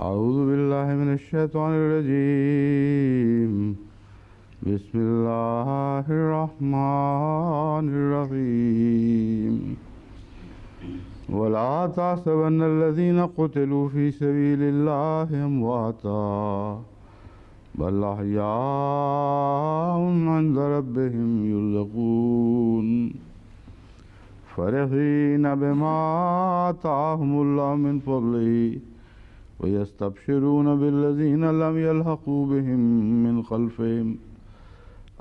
أعوذ بالله من الشيطان الرجيم بسم الله الرحمن الرحيم ولا تحسبن الذين قتلوا في سبيل الله أمواتا بل أحياء عند ربهم يرزقون فرحين بما آتاهم الله من فضله ويستبشرون بالذين لم يلحقوا بهم من خلفهم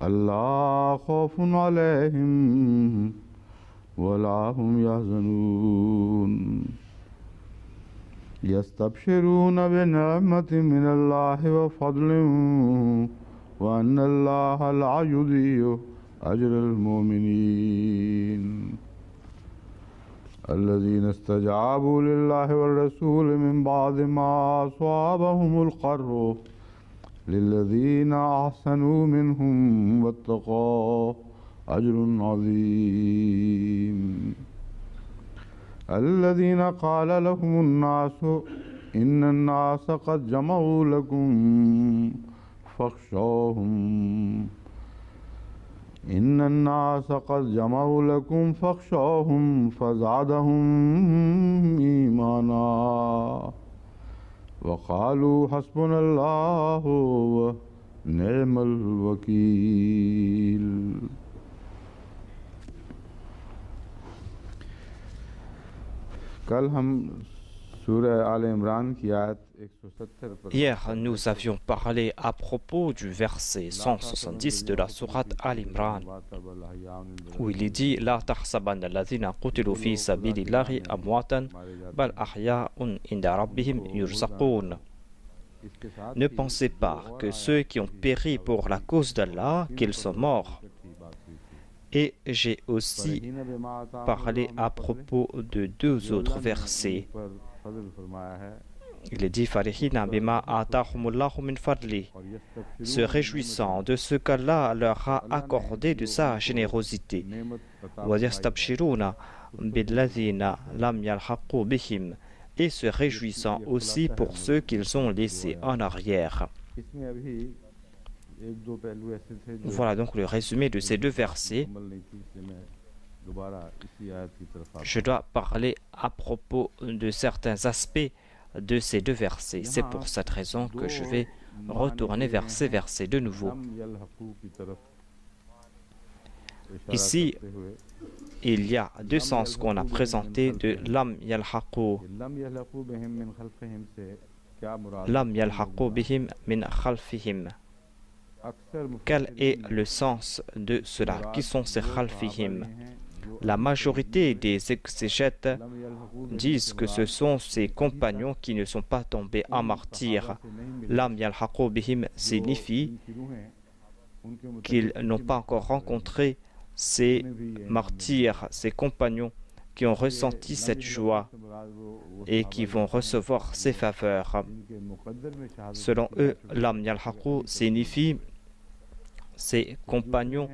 ألا خوف عليهم ولا هم يحزنون يستبشرون بنعمة من الله وفضل وأن الله لا يضيع أجر المؤمنين الذين استجابوا لله والرسول من بعد ما أصابهم القرح للذين أحسنوا منهم واتقوا أجر عظيم الذين قال لهم الناس إن الناس قد جمعوا لكم فاخشوهم إن الناس قد جمعوا لكم فاخشوهم فزادهم إيمانا وقالوا حسبنا الله ونعم الوكيل. कल हम सूरह आल इमरान की आयत 170 पर Hier, nous avions parlé à propos du verset 170 de la sourate Al-Imran, où il est dit « La tahsabanna alladhina qutilu fi sabilillahi amwatan, bal ahya'un inda rabbihim yurzaqun » Ne pensez pas que ceux qui ont péri pour la cause d'Allah, qu'ils sont morts. Et j'ai aussi parlé à propos de deux autres versets. Il est dit Farihina bima atahumullahu min fadli, se réjouissant de ce qu'Allah leur a accordé de sa générosité. Wa yastabshiruna billadhina lam yalhaqu bihim, et se réjouissant aussi pour ceux qu'ils ont laissés en arrière. Voilà donc le résumé de ces deux versets. Je dois parler à propos de certains aspects de ces deux versets. C'est pour cette raison que je vais retourner vers ces versets de nouveau. Ici, il y a deux sens qu'on a présentés de lam yalhaqu. Lam yalhaqu bihim min khalfihim. Quel est le sens de cela? Qui sont ces khalfihim? La majorité des exégètes disent que ce sont ces compagnons qui ne sont pas tombés en martyrs. Lam yalhaqu bihim signifie qu'ils n'ont pas encore rencontré ces martyrs, ces compagnons qui ont ressenti cette joie et qui vont recevoir ces faveurs. Selon eux, lam yalhaqu signifie ces compagnons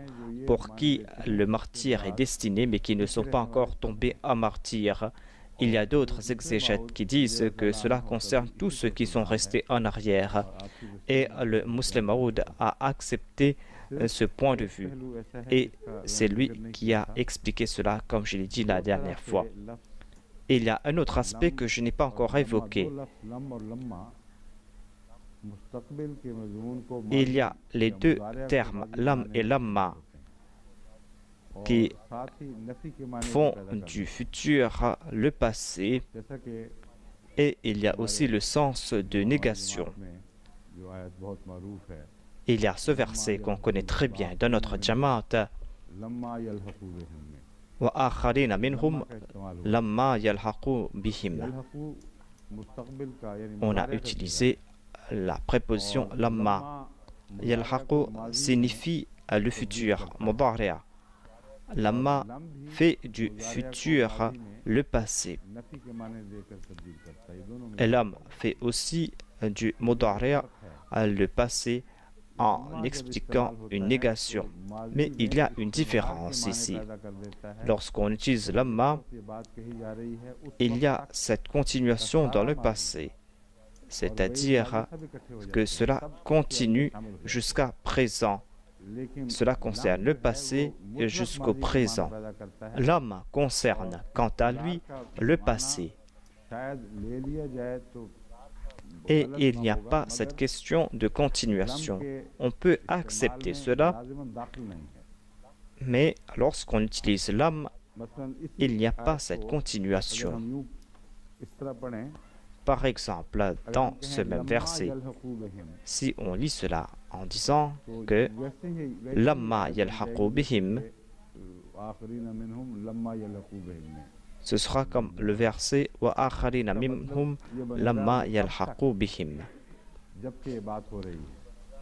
pour qui le martyr est destiné mais qui ne sont pas encore tombés en martyr. Il y a d'autres exégètes qui disent que cela concerne tous ceux qui sont restés en arrière. Et le Muslim Maud a accepté ce point de vue. Et c'est lui qui a expliqué cela, comme je l'ai dit la dernière fois. Et il y a un autre aspect que je n'ai pas encore évoqué. Il y a les deux termes, lam et lamma, qui font du futur le passé, et il y a aussi le sens de négation. Il y a ce verset qu'on connaît très bien dans notre Jamaat. Wa akharina minhum lamma yalhaqu bihim. On a utilisé la préposition lamma. Yalhaqu signifie le futur, mudari'a. Lamma fait du futur le passé. Et lam fait aussi du mudari'a le passé en expliquant une négation. Mais il y a une différence ici. Lorsqu'on utilise lamma, il y a cette continuation dans le passé. c'est-à-dire que cela continue jusqu'à présent. Cela concerne le passé et jusqu'au présent. L'homme concerne, quant à lui, le passé. Et il n'y a pas cette question de continuation. On peut accepter cela, mais lorsqu'on utilise l'âme, il n'y a pas cette continuation. Par exemple, dans ce même verset, si on lit cela en disant que lamma yalhaqu bihim, ce sera comme le verset wa akharina minhum lamma yalhaqu bihim.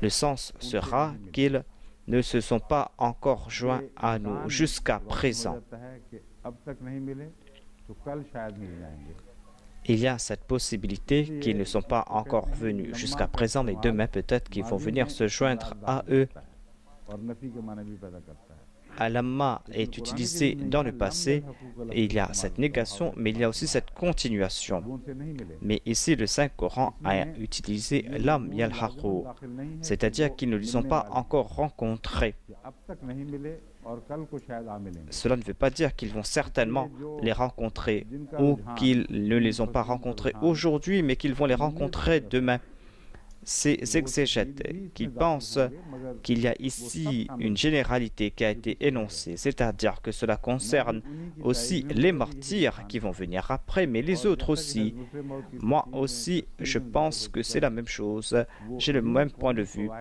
Le sens sera qu'ils ne se sont pas encore joints à nous jusqu'à présent. Il y a cette possibilité qu'ils ne sont pas encore venus jusqu'à présent, mais demain peut-être qu'ils vont venir se joindre à eux. Al-Lamma est utilisé dans le passé et il y a cette négation, mais il y a aussi cette continuation. Mais ici, le Saint-Coran a utilisé Lam Yalhaqu, c'est-à-dire qu'ils ne les ont pas encore rencontrés. Cela ne veut pas dire qu'ils vont certainement les rencontrer ou qu'ils ne les ont pas rencontrés aujourd'hui, mais qu'ils vont les rencontrer demain. Ces exégètes qui pensent qu'il y a ici une généralité qui a été énoncée, c'est-à-dire que cela concerne aussi les martyrs qui vont venir après, mais les autres aussi. Moi aussi, je pense que c'est la même chose. J'ai le même point de vue.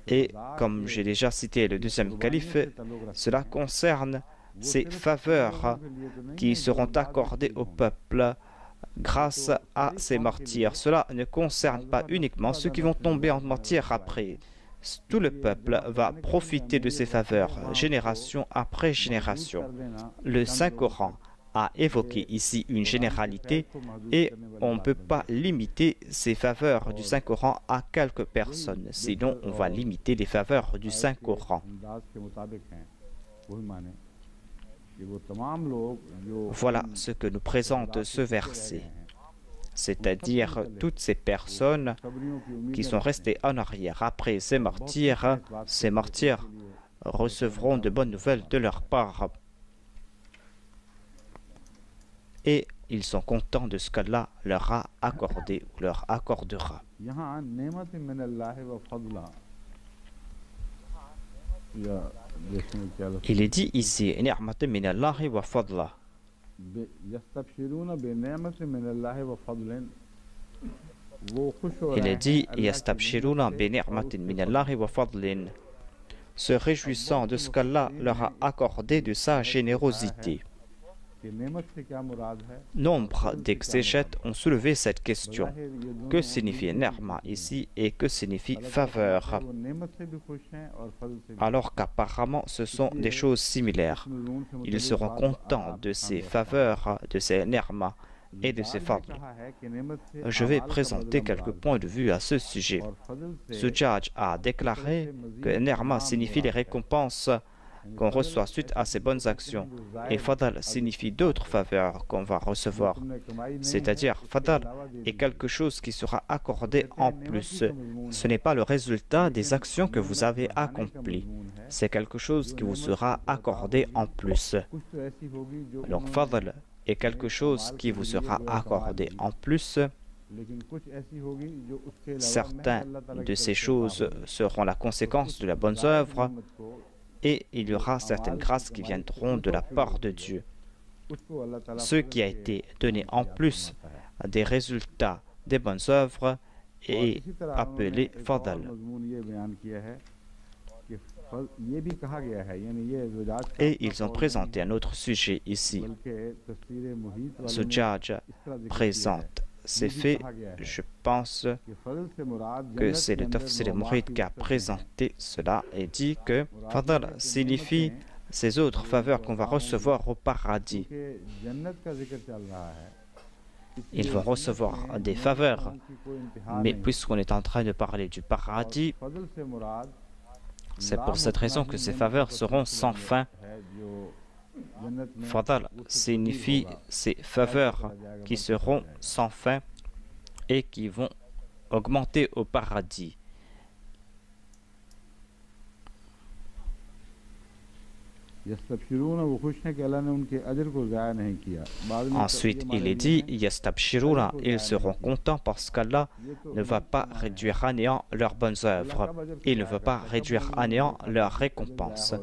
Et comme j'ai déjà cité le deuxième calife, cela concerne ces faveurs qui seront accordées au peuple grâce à ces martyrs. Cela ne concerne pas uniquement ceux qui vont tomber en martyrs après. Tout le peuple va profiter de ces faveurs, génération après génération. Le Saint-Coran a évoqué ici une généralité et on ne peut pas limiter ces faveurs du Saint-Coran à quelques personnes, sinon on va limiter les faveurs du Saint-Coran. Voilà ce que nous présente ce verset, c'est-à-dire toutes ces personnes qui sont restées en arrière après ces martyrs recevront de bonnes nouvelles de leur part et ils sont contents de ce qu'Allah leur a accordé ou leur accordera. Il est dit ici, ni'matin min Allahi wa fadla. Il est dit, yastabshiruna bi ni'matin min Allahi wa fadlin, se réjouissant de ce qu'Allah leur a accordé de sa générosité. Nombre d'exégètes ont soulevé cette question. Que signifie ni'ma ici et que signifie faveur? Alors qu'apparemment ce sont des choses similaires. Ils seront contents de ces faveurs, de ces ni'ma et de ces fadl. Je vais présenter quelques points de vue à ce sujet. Zujaj a déclaré que ni'ma signifie les récompenses qu'on reçoit suite à ses bonnes actions. Et fadal signifie d'autres faveurs qu'on va recevoir. C'est-à-dire, fadal est quelque chose qui sera accordé en plus. Ce n'est pas le résultat des actions que vous avez accomplies. C'est quelque chose qui vous sera accordé en plus. Donc, fadal est quelque chose qui vous sera accordé en plus. Certaines de ces choses seront la conséquence de la bonne œuvre. Et il y aura certaines grâces qui viendront de la part de Dieu. Ce qui a été donné en plus des résultats des bonnes œuvres est appelé fadal. Et ils ont présenté un autre sujet ici. Zujaj présente ces faits. Je pense que c'est le Tafsir Muhit qui a présenté cela et dit que fadal signifie ces autres faveurs qu'on va recevoir au paradis. Ils vont recevoir des faveurs, mais puisqu'on est en train de parler du paradis, c'est pour cette raison que ces faveurs seront sans fin. Fadal signifie ces faveurs qui seront sans fin. et qui vont augmenter au paradis. Ensuite, il est dit, Yastabshiruna, ils seront contents parce qu'Allah ne va pas réduire à néant leurs bonnes œuvres. Il ne veut pas réduire à néant leurs récompenses.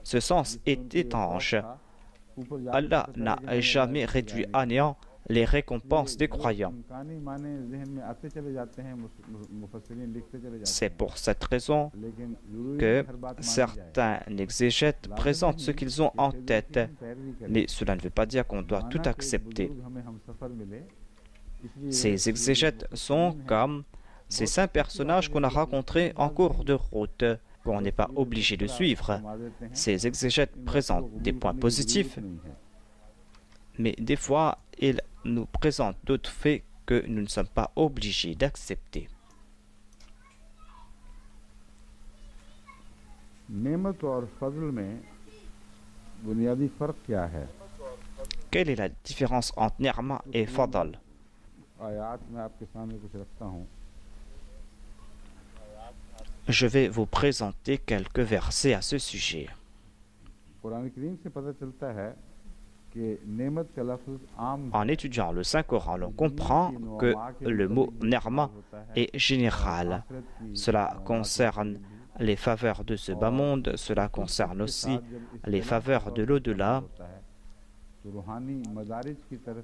Ce sens est étrange. Allah n'a jamais réduit à néant les récompenses des croyants. C'est pour cette raison que certains exégètes présentent ce qu'ils ont en tête, mais cela ne veut pas dire qu'on doit tout accepter. Ces exégètes sont comme ces saints personnages qu'on a rencontrés en cours de route, qu'on n'est pas obligé de suivre. Ces exégètes présentent des points positifs, mais des fois, ils nous présentent d'autres faits que nous ne sommes pas obligés d'accepter. Quelle est la différence entre Ni'ma et Fadl? Je vais vous présenter quelques versets à ce sujet. En étudiant le Saint-Coran, l'on comprend que le mot Ni'ma est général. Cela concerne les faveurs de ce bas monde, cela concerne aussi les faveurs de l'au-delà.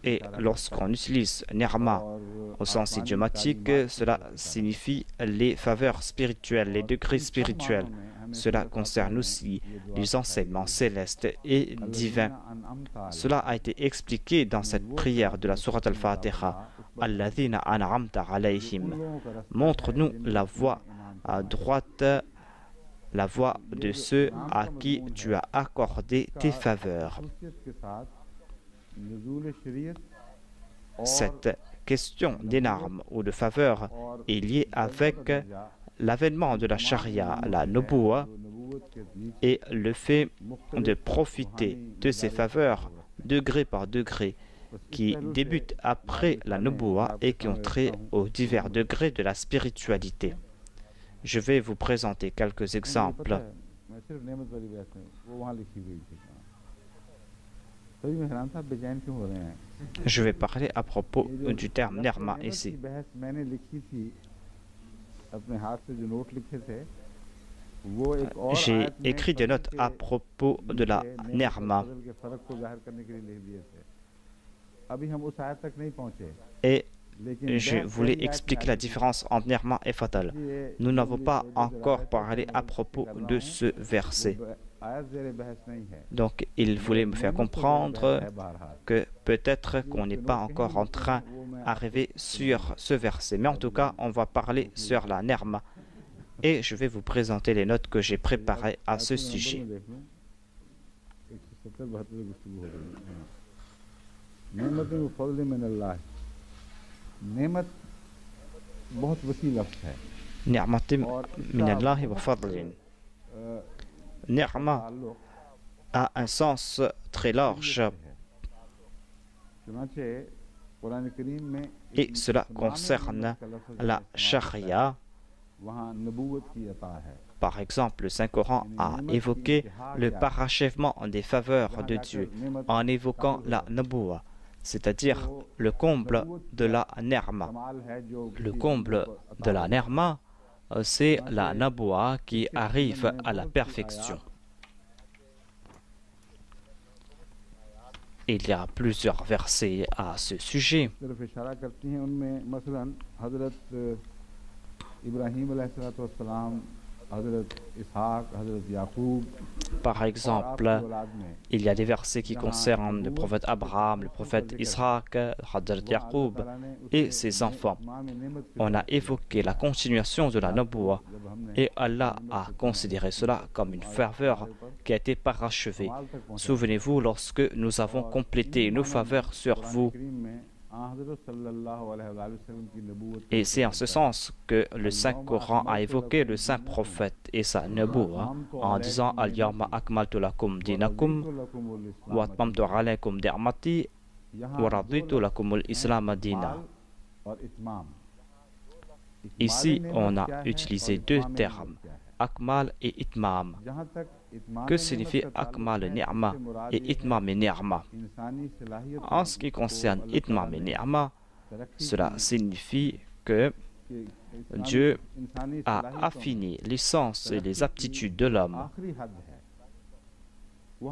Et lorsqu'on utilise Ni'ma au sens idiomatique, cela signifie les faveurs spirituelles, les degrés spirituels. Cela concerne aussi les enseignements célestes et divins. Cela a été expliqué dans cette prière de la sourate Al-Fatiha. Alladhina an'amta alayhim. Montre-nous la voie à droite, la voie de ceux à qui tu as accordé tes faveurs. Cette question d'énarmes ou de faveur est liée avec l'avènement de la charia, la nubuwa, et le fait de profiter de ces faveurs degré par degré qui débutent après la nubuwa et qui ont trait aux divers degrés de la spiritualité. Je vais vous présenter quelques exemples. Je vais parler à propos du terme Ni'ma ici. J'ai écrit des notes à propos de la Ni'ma. Et je voulais expliquer la différence entre Ni'ma et Fadl. Nous n'avons pas encore parlé à propos de ce verset. Donc, il voulait me faire comprendre que peut-être qu'on n'est pas encore en train d'arriver sur ce verset. Mais en tout cas, on va parler sur la Ni'ma. Et je vais vous présenter les notes que j'ai préparées à ce sujet. Ni'matim minallahi wa fadlin. Ni'ma a un sens très large et cela concerne la charia. Par exemple, le Saint-Coran a évoqué le parachèvement des faveurs de Dieu en évoquant la nubuwa, c'est-à-dire le comble de la Ni'ma. Le comble de la Ni'ma, c'est la nubuwa qui arrive à la perfection. Il y a plusieurs versets à ce sujet. Par exemple, il y a des versets qui concernent le prophète Abraham, le prophète Ishaq, Hadrat Yaqub et ses enfants. On a évoqué la continuation de la nubuwa et Allah a considéré cela comme une faveur qui a été parachevée. Souvenez-vous, lorsque nous avons complété nos faveurs sur vous, et c'est en ce sens que le Saint-Coran a évoqué le Saint-Prophète et sa nubuwa en disant Al-Yawma akmaltu lakum dinakum wa atmamtu alaykum ni'mati wa raditu lakum al-Islam dina. Ici, on a utilisé deux termes, akmal et itmam. Que signifie akmal ni'ma et itmam ni'ma? En ce qui concerne itmam ni'ma, cela signifie que Dieu a affiné les sens et les aptitudes de l'homme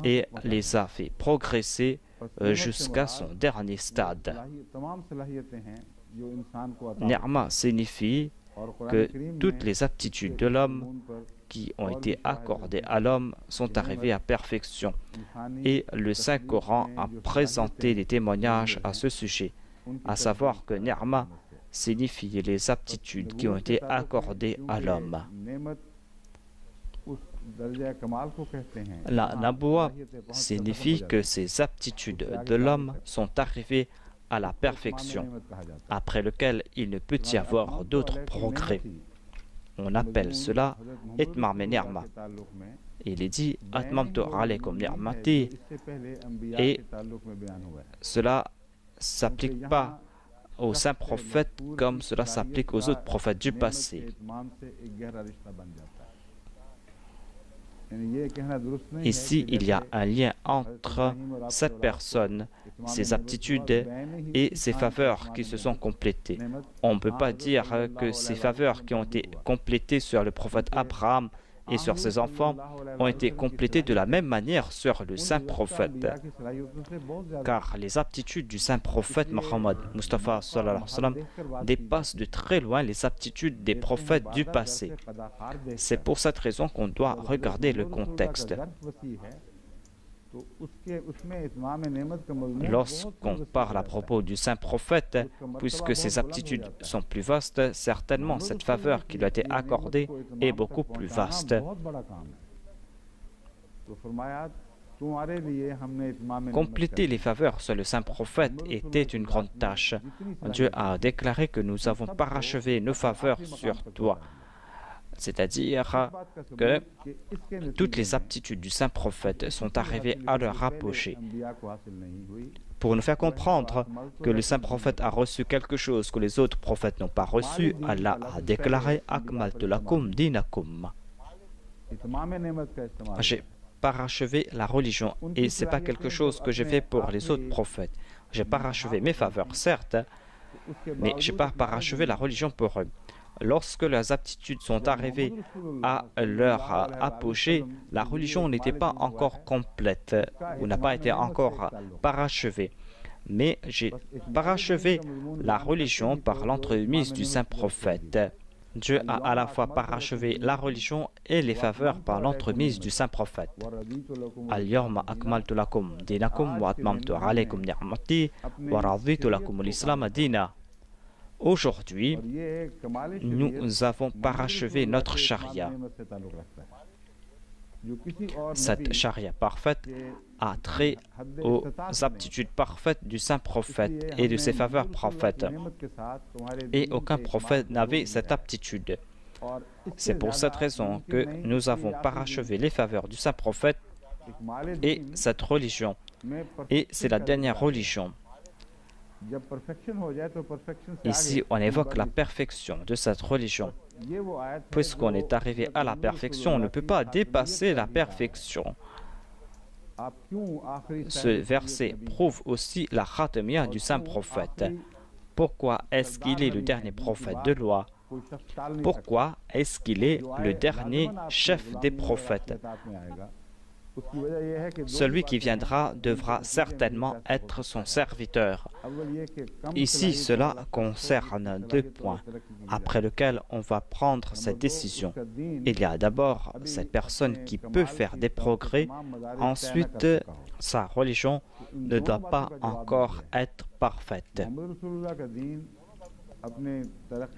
et les a fait progresser jusqu'à son dernier stade. Ni'ma signifie que toutes les aptitudes de l'homme qui ont été accordées à l'homme sont arrivées à perfection. Et le Saint-Coran a présenté des témoignages à ce sujet, à savoir que Ni'ma signifie les aptitudes qui ont été accordées à l'homme. La naboua signifie que ces aptitudes de l'homme sont arrivées à la perfection, après lequel il ne peut y avoir d'autres progrès. On appelle cela itmam ni'ma. Il est dit atmamtu alaykum ni'mati, et cela ne s'applique pas aux saints prophètes comme cela s'applique aux autres prophètes du passé. Ici, il y a un lien entre cette personne, ses aptitudes et ses faveurs qui se sont complétées. On ne peut pas dire que ces faveurs qui ont été complétées sur le prophète Abraham et sur ses enfants ont été complétées de la même manière sur le saint prophète. Car les aptitudes du saint prophète Mohammed Mustafa sallallahu alayhi wa sallam dépassent de très loin les aptitudes des prophètes du passé. C'est pour cette raison qu'on doit regarder le contexte. Lorsqu'on parle à propos du saint prophète, puisque ses aptitudes sont plus vastes, certainement cette faveur qui lui a été accordée est beaucoup plus vaste. Compléter les faveurs sur le saint prophète était une grande tâche. Dieu a déclaré que nous avons parachevé nos faveurs sur toi. C'est-à-dire que toutes les aptitudes du saint prophète sont arrivées à leur apogée. Pour nous faire comprendre que le saint prophète a reçu quelque chose que les autres prophètes n'ont pas reçu, Allah a déclaré Akmaltu lakum dinakum. J'ai parachevé la religion, et ce n'est pas quelque chose que j'ai fait pour les autres prophètes. J'ai parachevé mes faveurs, certes, mais je n'ai pas parachevé la religion pour eux. Lorsque leurs aptitudes sont arrivées à leur apogée, la religion n'était pas encore complète ou n'a pas été encore parachevée. Mais j'ai parachevé la religion par l'entremise du saint prophète. Dieu a à la fois parachevé la religion et les faveurs par l'entremise du saint prophète. Al-yawma akmaltu lakum dinakum wa atmamtu alaykum ni'mati wa raditu lakum al-islam dina. Aujourd'hui, nous avons parachevé notre charia. Cette charia parfaite a trait aux aptitudes parfaites du saint prophète et de ses faveurs prophètes. Et aucun prophète n'avait cette aptitude. C'est pour cette raison que nous avons parachevé les faveurs du saint prophète et cette religion. Et c'est la dernière religion. Ici, on évoque la perfection de cette religion. Puisqu'on est arrivé à la perfection, on ne peut pas dépasser la perfection. Ce verset prouve aussi la khatamiyya du saint prophète. Pourquoi est-ce qu'il est le dernier prophète de loi? Pourquoi est-ce qu'il est le dernier chef des prophètes? Celui qui viendra devra certainement être son serviteur. Ici, cela concerne deux points, après lesquels on va prendre cette décision. Il y a d'abord cette personne qui peut faire des progrès. Ensuite, sa religion ne doit pas encore être parfaite.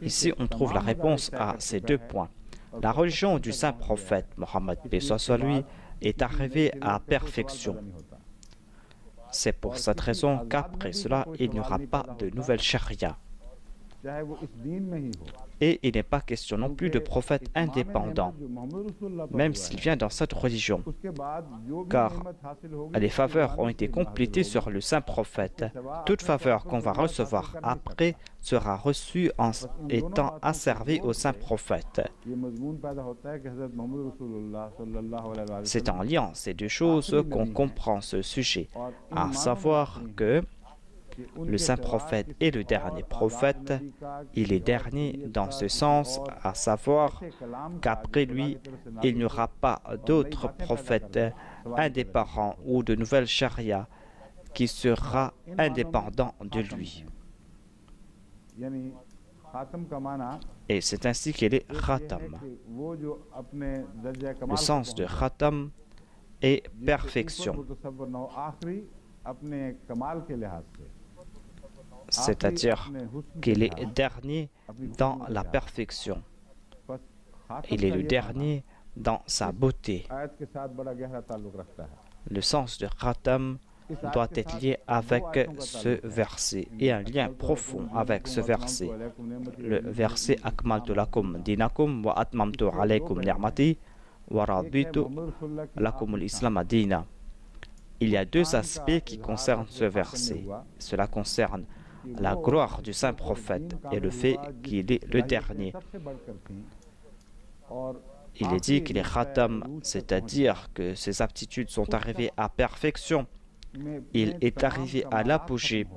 Ici, on trouve la réponse à ces deux points. La religion du saint prophète Mohammed, paix soit sur lui, est arrivé à perfection. C'est pour cette raison qu'après cela, il n'y aura pas de nouvelle charia. Et il n'est pas question non plus de prophète indépendant, même s'il vient dans cette religion, car les faveurs ont été complétées sur le saint prophète. Toute faveur qu'on va recevoir après sera reçue en étant asservie au saint prophète. C'est en liant ces deux choses qu'on comprend ce sujet, à savoir que le saint prophète est le dernier prophète. Il est dernier dans ce sens, à savoir qu'après lui, il n'y aura pas d'autres prophètes indépendants ou de nouvelles charia qui sera indépendant de lui. Et c'est ainsi qu'il est Khatam. Le sens de Khatam est perfection. C'est-à-dire qu'il est dernier dans la perfection. Il est le dernier dans sa beauté. Le sens de Khatam doit être lié avec ce verset et un lien profond avec ce verset. Le verset Akmaltu lakum dinakum wa atmamtu alaykum ni'mati wa raditu lakum al-islam dina. Il y a deux aspects qui concernent ce verset. Cela concerne la gloire du saint prophète et le fait qu'il est le dernier. Il est dit qu'il est Khatam, c'est-à-dire que ses aptitudes sont arrivées à perfection. Il est arrivé à l'apogée.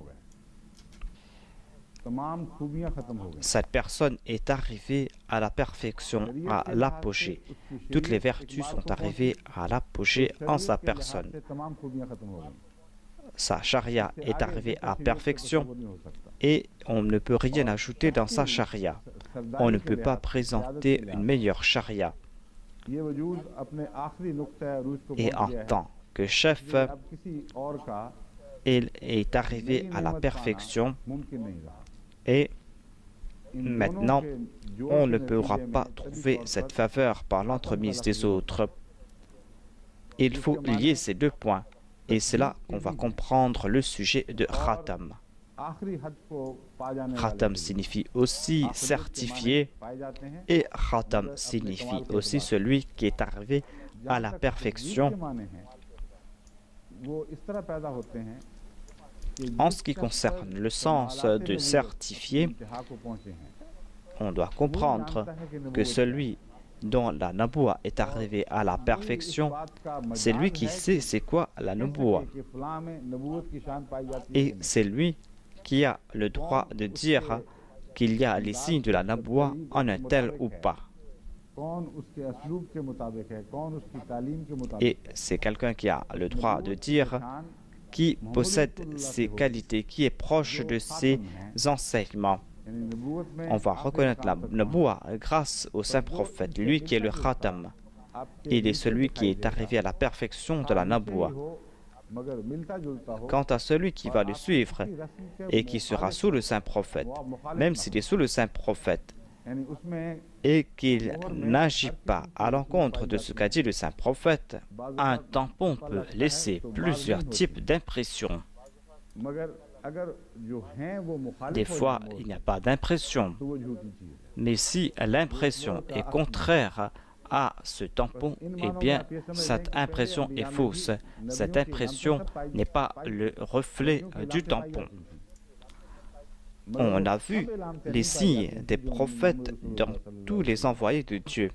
Cette personne est arrivée à la perfection, à l'apogée. Toutes les vertus sont arrivées à l'apogée en sa personne. Sa charia est arrivée à perfection et on ne peut rien ajouter dans sa charia. On ne peut pas présenter une meilleure charia. Et en tant que chef, il est arrivé à la perfection et maintenant on ne pourra pas trouver cette faveur par l'entremise des autres. Il faut lier ces deux points. Et c'est là qu'on va comprendre le sujet de Khatam. Khatam signifie aussi certifié et Khatam signifie aussi celui qui est arrivé à la perfection. En ce qui concerne le sens de certifié, on doit comprendre que celui dont la naboua est arrivée à la perfection, c'est lui qui sait c'est quoi la naboua. Et c'est lui qui a le droit de dire qu'il y a les signes de la naboua en un tel ou pas. Et c'est quelqu'un qui a le droit de dire qui possède ces qualités, qui est proche de ses enseignements. On va reconnaître la naboua grâce au saint prophète, lui qui est le Khatam. Il est celui qui est arrivé à la perfection de la naboua. Quant à celui qui va le suivre et qui sera sous le saint prophète, même s'il est sous le saint prophète et qu'il n'agit pas à l'encontre de ce qu'a dit le saint prophète, un tampon peut laisser plusieurs types d'impressions. Des fois, il n'y a pas d'impression. Mais si l'impression est contraire à ce tampon, eh bien, cette impression est fausse. Cette impression n'est pas le reflet du tampon. On a vu les signes des prophètes dans tous les envoyés de Dieu.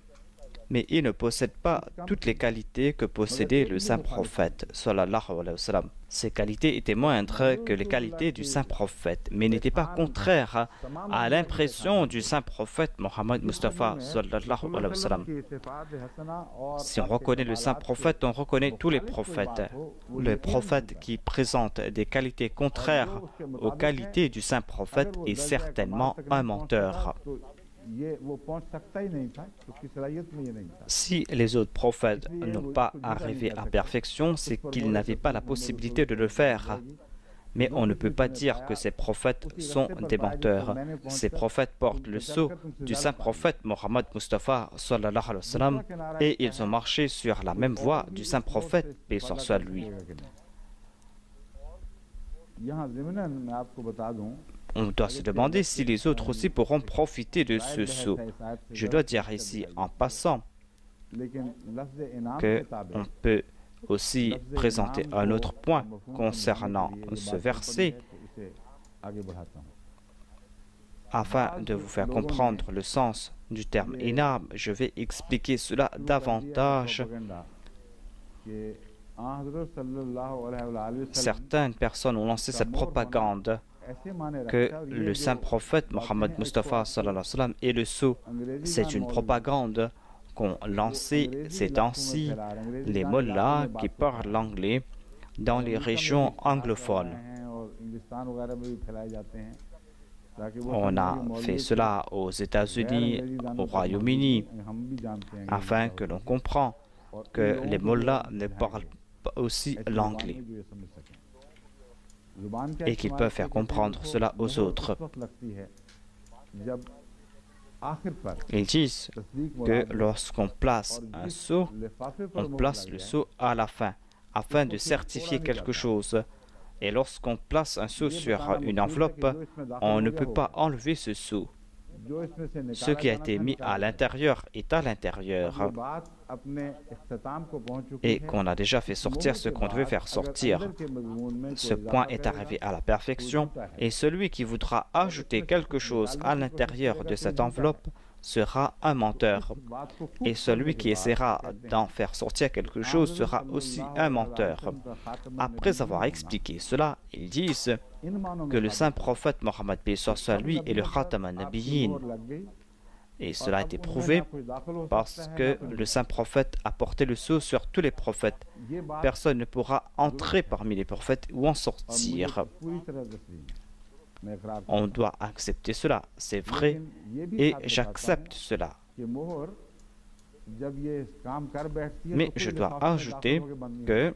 Mais ils ne possèdent pas toutes les qualités que possédait le saint prophète, sallallahu alayhi wa sallam. Ces qualités étaient moindres que les qualités du saint prophète, mais n'étaient pas contraires à l'impression du saint prophète Mohammed Mustafa, sallallahu alayhi wa sallam. Si on reconnaît le saint prophète, on reconnaît tous les prophètes. Le prophète qui présente des qualités contraires aux qualités du saint prophète est certainement un menteur. Si les autres prophètes n'ont pas arrivé à perfection, c'est qu'ils n'avaient pas la possibilité de le faire. Mais on ne peut pas dire que ces prophètes sont des menteurs. Ces prophètes portent le sceau du saint prophète Mohammed Mustafa sallallahu alayhi wa sallam et ils ont marché sur la même voie du saint prophète, paix soit lui. on doit se demander si les autres aussi pourront profiter de ce sceau. Je dois dire ici en passant qu'on peut aussi présenter un autre point concernant ce verset afin de vous faire comprendre le sens du terme inam. Je vais expliquer cela davantage. Certaines personnes ont lancé cette propagande que le saint prophète Mohammed Mustafa sallallahu alayhi wa sallam est le sceau. C'est une propagande qu'ont lancé ces temps-ci les mollahs qui parlent l'anglais dans les régions anglophones. On a fait cela aux États-Unis, au Royaume-Uni, afin que l'on comprenne que les mollahs ne parlent pas aussi l'anglais et qu'ils peuvent faire comprendre cela aux autres. Ils disent que lorsqu'on place un sceau, on place le sceau à la fin, afin de certifier quelque chose. Et lorsqu'on place un sceau sur une enveloppe, on ne peut pas enlever ce sceau. Ce qui a été mis à l'intérieur est à l'intérieur. Et qu'on a déjà fait sortir ce qu'on devait faire sortir. Ce point est arrivé à la perfection. Et celui qui voudra ajouter quelque chose à l'intérieur de cette enveloppe sera un menteur. Et celui qui essaiera d'en faire sortir quelque chose sera aussi un menteur. Après avoir expliqué cela, ils disent que le saint prophète Mohammed lui est le Khatam an-Nabiyyin. Et cela a été prouvé parce que le saint prophète a porté le sceau sur tous les prophètes. Personne ne pourra entrer parmi les prophètes ou en sortir. On doit accepter cela, c'est vrai, et j'accepte cela. Mais je dois ajouter que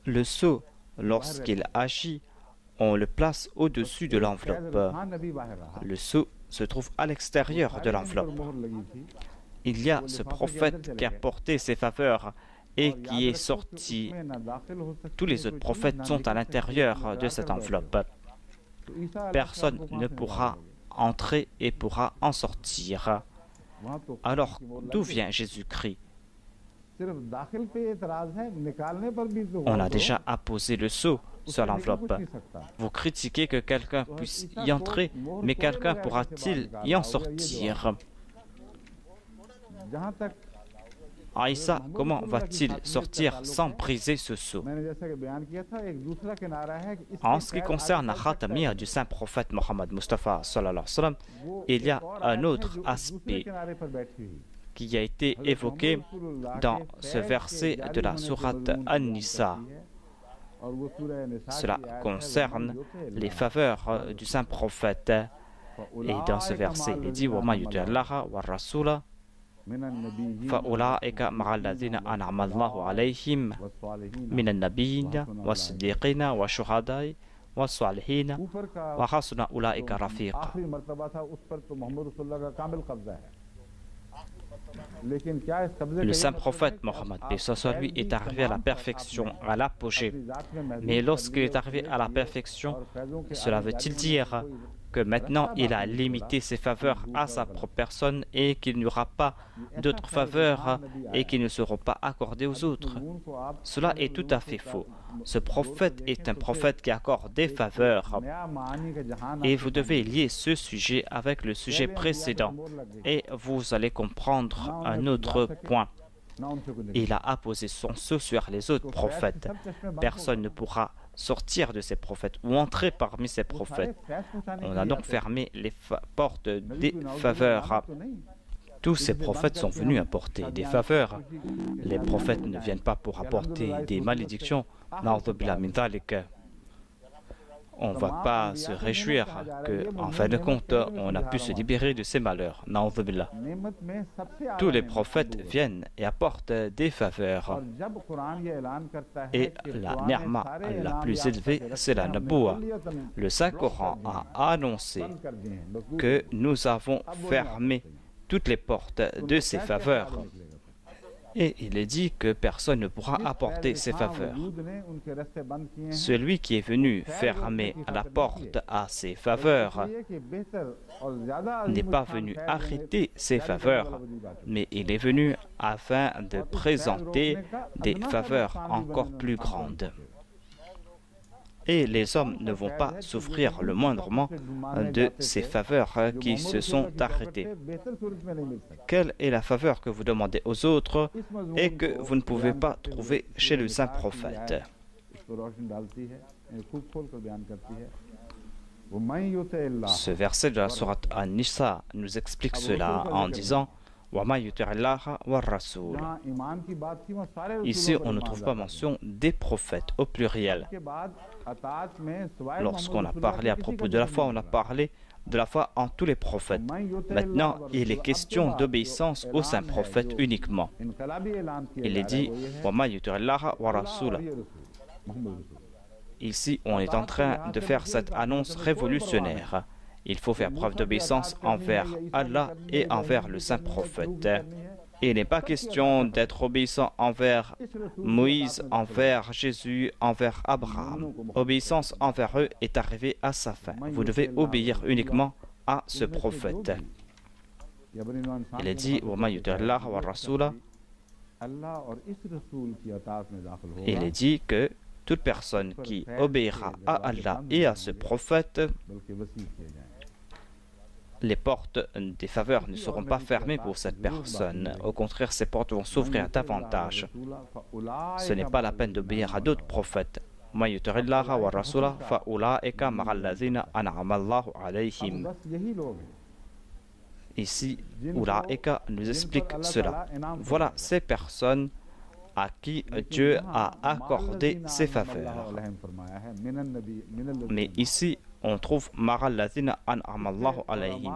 le sceau, lorsqu'il agit, on le place au-dessus de l'enveloppe. Le sceau se trouve à l'extérieur de l'enveloppe. Il y a ce prophète qui a porté ses faveurs et qui est sorti. Tous les autres prophètes sont à l'intérieur de cette enveloppe. Personne ne pourra entrer et pourra en sortir. Alors, d'où vient Jésus-Christ? On a déjà apposé le sceau sur l'enveloppe. Vous critiquez que quelqu'un puisse y entrer, mais quelqu'un pourra-t-il y en sortir? Aïssa, comment va-t-il sortir sans briser ce sceau? En ce qui concerne la khatamiyya du saint prophète Mohammed Mustafa sallallahu alayhi wa sallam, il y a un autre aspect qui a été évoqué dans ce verset de la sourate An-Nisa. Cela concerne les faveurs du saint prophète. Et dans ce verset, il dit « Wa ma yuti Allaha wa rasula » فأولئك مع الذين أنعم الله عليهم من النبيين والصديقين والشهداء والصالحين وحسن أولئك رفيقا. Le saint prophète Mohammed lui est arrivé à la perfection, à l'apogée. Mais lorsqu'il est arrivé à la perfection, cela veut-il dire que maintenant il a limité ses faveurs à sa propre personne et qu'il n'y aura pas d'autres faveurs et qui ne seront pas accordées aux autres? Cela est tout à fait faux. Ce prophète est un prophète qui accorde des faveurs. Et vous devez lier ce sujet avec le sujet précédent et vous allez comprendre un autre point. Il a apposé son sceau sur les autres prophètes. Personne ne pourra sortir de ces prophètes ou entrer parmi ces prophètes. On a donc fermé les portes des faveurs. Tous ces prophètes sont venus apporter des faveurs. Les prophètes ne viennent pas pour apporter des malédictions. On ne va pas se réjouir qu'en fin de compte, on a pu se libérer de ces malheurs. Tous les prophètes viennent et apportent des faveurs. Et la ni'ma la plus élevée, c'est la naboua. Le Saint-Coran a annoncé que nous avons fermé toutes les portes de ces faveurs. Et il est dit que personne ne pourra apporter ses faveurs. Celui qui est venu fermer la porte à ses faveurs n'est pas venu arrêter ses faveurs, mais il est venu afin de présenter des faveurs encore plus grandes. Et les hommes ne vont pas souffrir le moindrement de ces faveurs qui se sont arrêtées. Quelle est la faveur que vous demandez aux autres et que vous ne pouvez pas trouver chez le saint prophète? Ce verset de la sourate An-Nisa nous explique cela en disant Ici, on ne trouve pas mention des prophètes au pluriel. Lorsqu'on a parlé à propos de la foi, on a parlé de la foi en tous les prophètes. Maintenant, il est question d'obéissance au saint prophète uniquement. Il est dit Ici, on est en train de faire cette annonce révolutionnaire. Il faut faire preuve d'obéissance envers Allah et envers le saint prophète. Il n'est pas question d'être obéissant envers Moïse, envers Jésus, envers Abraham. Obéissance envers eux est arrivée à sa fin. Vous devez obéir uniquement à ce prophète. Il est dit il est dit que toute personne qui obéira à Allah et à ce prophète, les portes des faveurs ne seront pas fermées pour cette personne. Au contraire, ces portes vont s'ouvrir davantage. Ce n'est pas la peine d'obéir à d'autres prophètes. Ici, Ulaika nous explique cela. Voilà ces personnes à qui Dieu a accordé ses faveurs. Mais ici, on trouve Marallazina an'amallahu alayhim.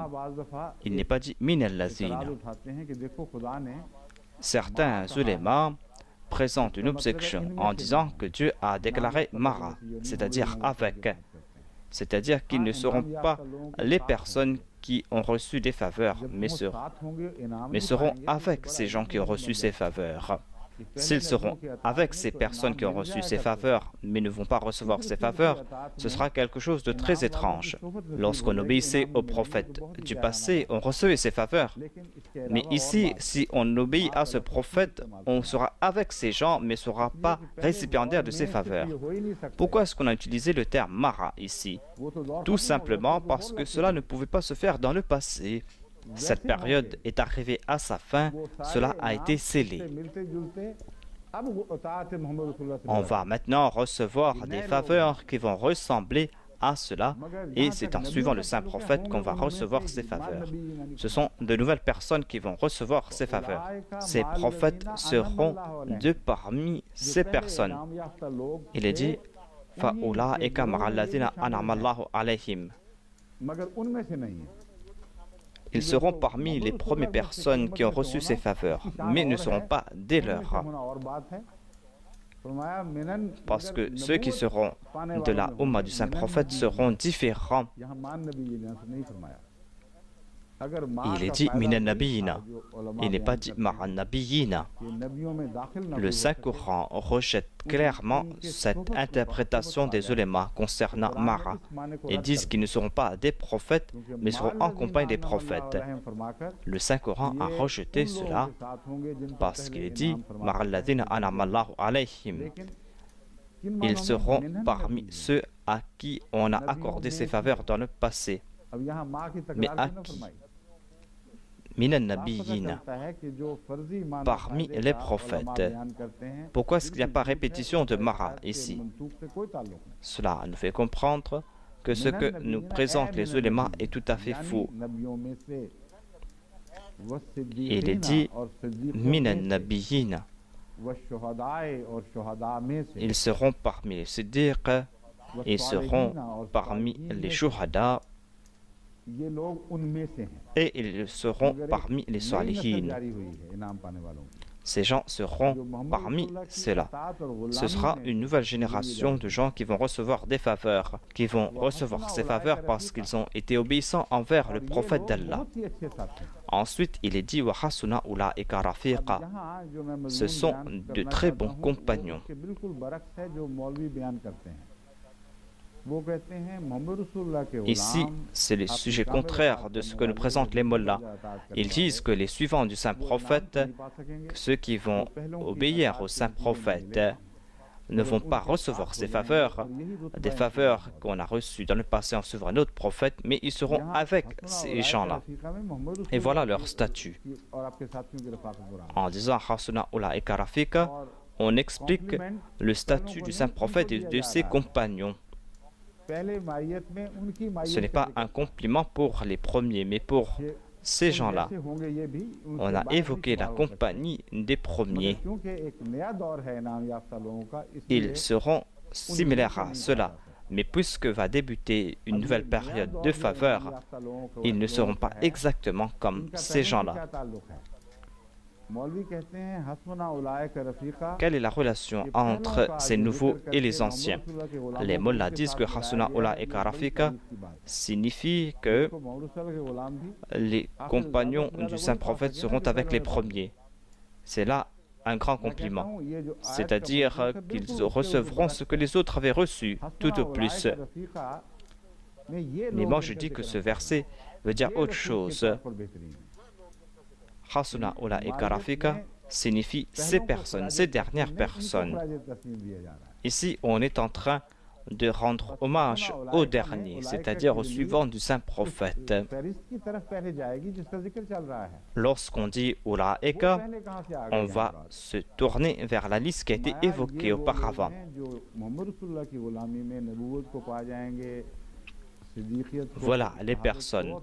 Il n'est pas dit Minallazina. Certains ulémas présentent une objection en disant que Dieu a déclaré Mara, c'est-à-dire avec. C'est-à-dire qu'ils ne seront pas les personnes qui ont reçu des faveurs, mais seront avec ces gens qui ont reçu ces faveurs. S'ils seront avec ces personnes qui ont reçu ces faveurs, mais ne vont pas recevoir ces faveurs, ce sera quelque chose de très étrange. Lorsqu'on obéissait aux prophètes du passé, on recevait ces faveurs. Mais ici, si on obéit à ce prophète, on sera avec ces gens, mais ne sera pas récipiendaire de ces faveurs. Pourquoi est-ce qu'on a utilisé le terme Mara ici? Tout simplement parce que cela ne pouvait pas se faire dans le passé. Cette période est arrivée à sa fin, cela a été scellé. On va maintenant recevoir des faveurs qui vont ressembler à cela, et c'est en suivant le saint prophète qu'on va recevoir ces faveurs. Ce sont de nouvelles personnes qui vont recevoir ces faveurs. Ces prophètes seront de parmi ces personnes. Il est dit Fa'ulaika ma'allazina an'amallahu alayhim. Ils seront parmi les premières personnes qui ont reçu ces faveurs, mais ne seront pas des leurs. Parce que ceux qui seront de la Ummah du Saint-Prophète seront différents. Il est dit Minan Nabiyina. Il n'est pas dit Ma'an Nabiyina. Le Saint-Coran rejette clairement cette interprétation des ulémas concernant Mara et disent qu'ils ne seront pas des prophètes, mais seront en compagnie des prophètes. Le Saint-Coran a rejeté cela parce qu'il est dit Ma'alladina anamallahu alayhim. Ils seront parmi ceux à qui on a accordé ces faveurs dans le passé. Mais à qui? Minan Nabiyina, parmi les prophètes. Pourquoi est-ce qu'il n'y a pas répétition de Mara ici? Cela nous fait comprendre que ce que nous présentent les ulémas est tout à fait faux. Il est dit Minan Nabiyina. Ils seront parmi les siddiq, ils seront parmi les shuhada, et ils seront parmi les salihin. Ces gens seront parmi ceux-là. Ce sera une nouvelle génération de gens qui vont recevoir des faveurs, qui vont recevoir ces faveurs parce qu'ils ont été obéissants envers le prophète d'Allah. Ensuite, il est dit « Wa hasuna ulaika rafiqa ». Ce sont de très bons compagnons. Ici, c'est le sujet contraire de ce que nous présentent les mollahs. Ils disent que les suivants du saint prophète, ceux qui vont obéir au saint prophète, ne vont pas recevoir ces faveurs, des faveurs qu'on a reçues dans le passé en suivant un autre prophète, mais ils seront avec ces gens-là. Et voilà leur statut. En disant « Hasuna ulaika rafiqa », on explique le statut du saint prophète et de ses compagnons. Ce n'est pas un compliment pour les premiers, mais pour ces gens-là. On a évoqué la compagnie des premiers. Ils seront similaires à cela. Mais puisque va débuter une nouvelle période de faveur, ils ne seront pas exactement comme ces gens-là. Quelle est la relation entre ces nouveaux et les anciens? Les mollahs disent que Hasuna ulaika rafiqa signifie que les compagnons du saint prophète seront avec les premiers. C'est là un grand compliment. C'est-à-dire qu'ils recevront ce que les autres avaient reçu, tout au plus. Mais moi je dis que ce verset veut dire autre chose. Hasuna ulaika rafiqa signifie ces personnes, ces dernières personnes. Ici, on est en train de rendre hommage aux derniers, c'est-à-dire aux suivants du saint prophète. Lorsqu'on dit ulaika, on va se tourner vers la liste qui a été évoquée auparavant. Voilà les personnes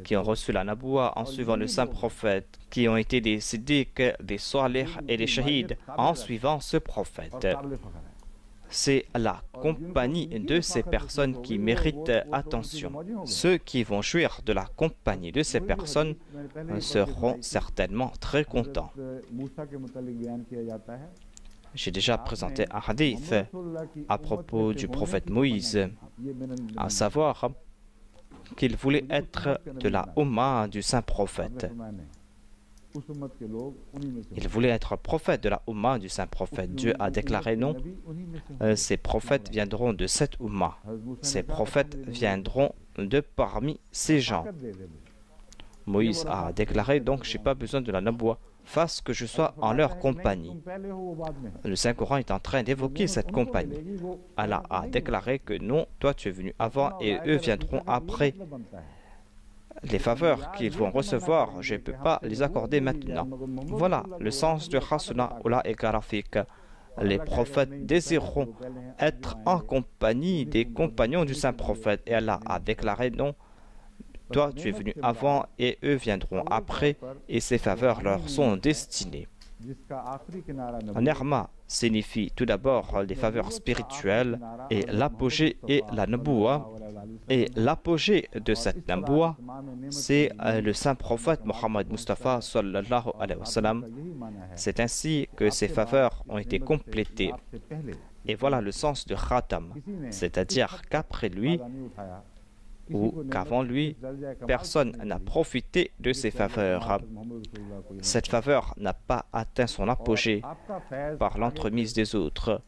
qui ont reçu la naboua en suivant le saint prophète, qui ont été des siddiq, des salih et des shahids en suivant ce prophète. C'est la compagnie de ces personnes qui méritent attention. Ceux qui vont jouir de la compagnie de ces personnes seront certainement très contents. J'ai déjà présenté un hadith à propos du prophète Moïse, à savoir qu'il voulait être de la Ummah du saint prophète. Il voulait être prophète de la Ummah du saint prophète. Dieu a déclaré non. Ces prophètes viendront de cette Ummah. Ces prophètes viendront de parmi ces gens. Moïse a déclaré donc je n'ai pas besoin de la naboua. Fasse que je sois en leur compagnie. Le Saint-Coran est en train d'évoquer cette compagnie. Allah a déclaré que non, toi tu es venu avant et eux viendront après. Les faveurs qu'ils vont recevoir, je ne peux pas les accorder maintenant. Voilà le sens de Hasuna ulaika rafiqa. Les prophètes désireront être en compagnie des compagnons du Saint-Prophète. Et Allah a déclaré non. Toi, tu es venu avant et eux viendront après, et ces faveurs leur sont destinées. Nirma signifie tout d'abord les faveurs spirituelles et l'apogée et la naboua. Et l'apogée de cette naboua, c'est le saint prophète Mohammed Mustafa sallallahu alayhi wa sallam. C'est ainsi que ces faveurs ont été complétées. Et voilà le sens de Khatam, c'est-à-dire qu'après lui, ou qu'avant lui, personne n'a profité de ces faveurs. Cette faveur n'a pas atteint son apogée par l'entremise des autres.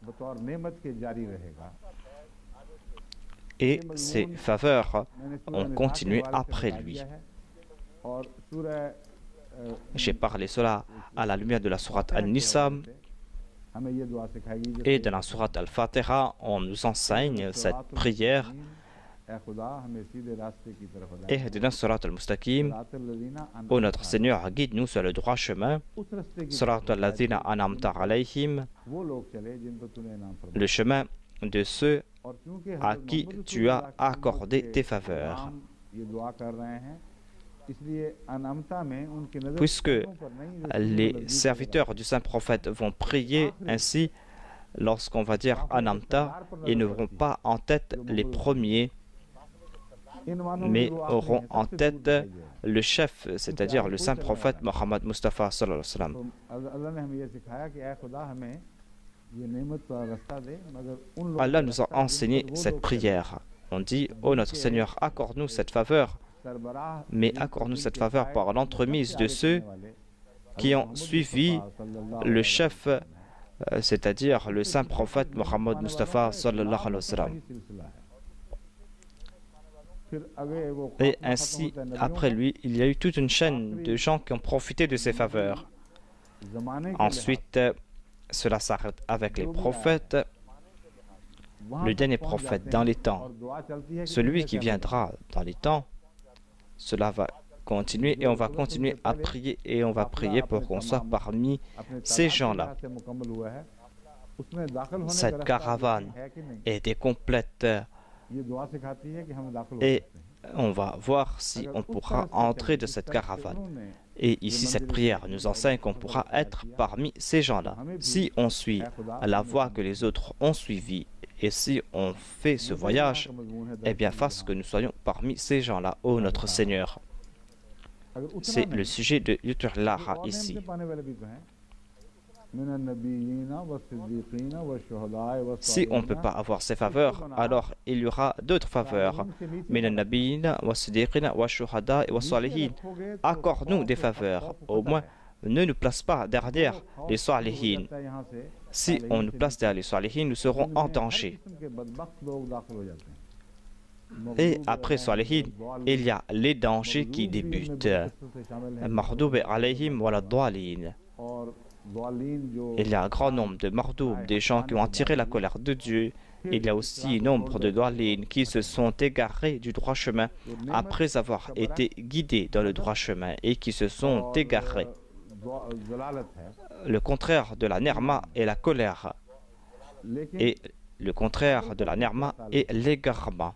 Et ces faveurs ont continué après lui. J'ai parlé cela à la lumière de la sourate An-Nisa. Et dans la sourate Al-Fatiha, on nous enseigne cette prière. Ihdina surat al-mustaqim, ô notre Seigneur, guide-nous sur le droit chemin, surat al-lazina an'amta alayhim, le chemin de ceux à qui tu as accordé tes faveurs. Puisque les serviteurs du Saint-Prophète vont prier ainsi, lorsqu'on va dire an'amta, ils ne verront pas en tête les premiers, mais auront en tête le chef, c'est-à-dire le saint prophète Mohammed Mustafa sallallahu alayhi wa sallam. Allah nous a enseigné cette prière. On dit, ô notre Seigneur, accorde-nous cette faveur, mais accorde-nous cette faveur par l'entremise de ceux qui ont suivi le chef, c'est-à-dire le saint prophète Mohammed Mustafa sallallahu alayhi wa sallam. Et ainsi, après lui, il y a eu toute une chaîne de gens qui ont profité de ces faveurs. Ensuite, cela s'arrête avec les prophètes, le dernier prophète dans les temps. Celui qui viendra dans les temps, cela va continuer et on va continuer à prier et on va prier pour qu'on soit parmi ces gens-là. Cette caravane était complète et on va voir si on pourra entrer de cette caravane. Et ici, cette prière nous enseigne qu'on pourra être parmi ces gens-là. Si on suit la voie que les autres ont suivie et si on fait ce voyage, eh bien, fasse que nous soyons parmi ces gens-là, ô notre Seigneur. C'est le sujet de Yuturlaha ici. Si on ne peut pas avoir ces faveurs, alors il y aura d'autres faveurs. Accorde-nous des faveurs. Au moins, ne nous place pas derrière les salihin. Si on nous place derrière les salihin, nous serons en danger. Et après salihin, il y a les dangers qui débutent. Mahdoub alayhim wa ladhalin. Il y a un grand nombre de mardoub, des gens qui ont attiré la colère de Dieu. Il y a aussi nombre de dhalin qui se sont égarés du droit chemin après avoir été guidés dans le droit chemin et qui se sont égarés. Le contraire de la nerma est la colère. Et le contraire de la nerma est l'égarement.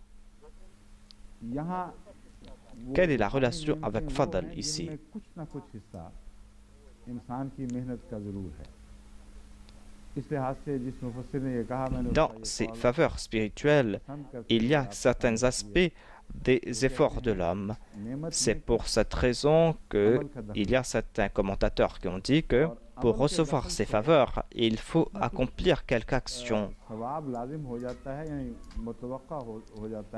Quelle est la relation avec Fadl ici? Dans ces faveurs spirituelles, il y a certains aspects des efforts de l'homme. C'est pour cette raison qu'il y a certains commentateurs qui ont dit que pour recevoir ces faveurs, il faut accomplir quelque action.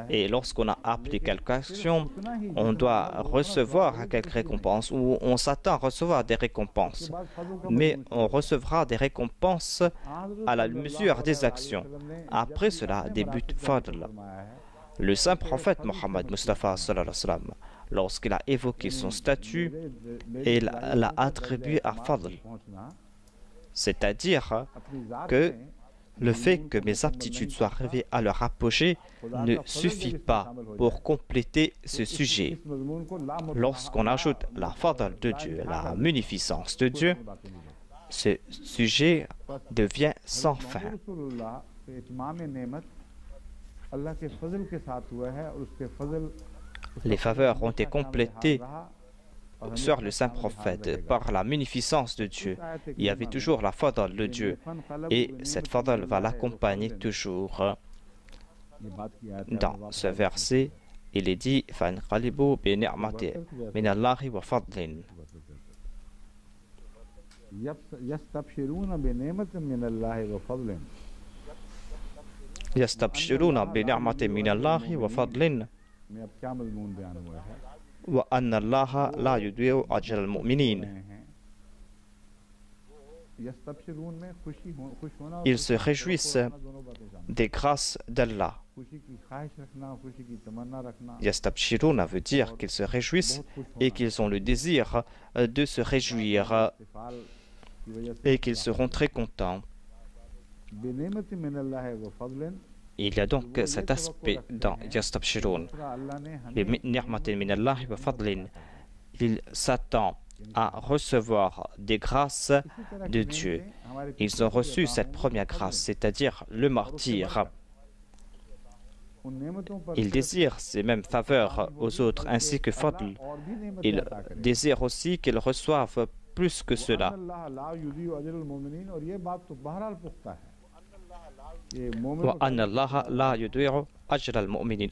Et lorsqu'on a appelé quelque action, on doit recevoir quelques récompenses ou on s'attend à recevoir des récompenses. Mais on recevra des récompenses à la mesure des actions. Après cela débute Fadl. Le saint prophète Mohammed Mustafa sallallahu alayhi wa sallam, lorsqu'il a évoqué son statut, il l'a attribué à Fadl. C'est-à-dire que le fait que mes aptitudes soient arrivées à leur apogée ne suffit pas pour compléter ce sujet. Lorsqu'on ajoute la Fadl de Dieu, la munificence de Dieu, ce sujet devient sans fin. Les faveurs ont été complétées sur le saint prophète par la munificence de Dieu. Il y avait toujours la fadl de Dieu et cette fadl va l'accompagner toujours. Dans ce verset, il est dit فَانْقَلِبُوا بِنِعْمَةٍ مِنَ اللَّهِ وَفَضْلٍ. يستبشرون بنعمة من الله وفضل وأن الله لا يضيع أجر المؤمنين. Ils se réjouissent des grâces d'Allah. Yastabshiruna veut dire qu'ils se réjouissent et qu'ils ont le désir de se réjouir et qu'ils seront très contents. Il y a donc cet aspect dans Yastabshirun. Il s'attend à recevoir des grâces de Dieu. Ils ont reçu cette première grâce, c'est-à-dire le martyre. Ils désirent ces mêmes faveurs aux autres, ainsi que Fadl. Ils désirent aussi qu'ils reçoivent plus que cela.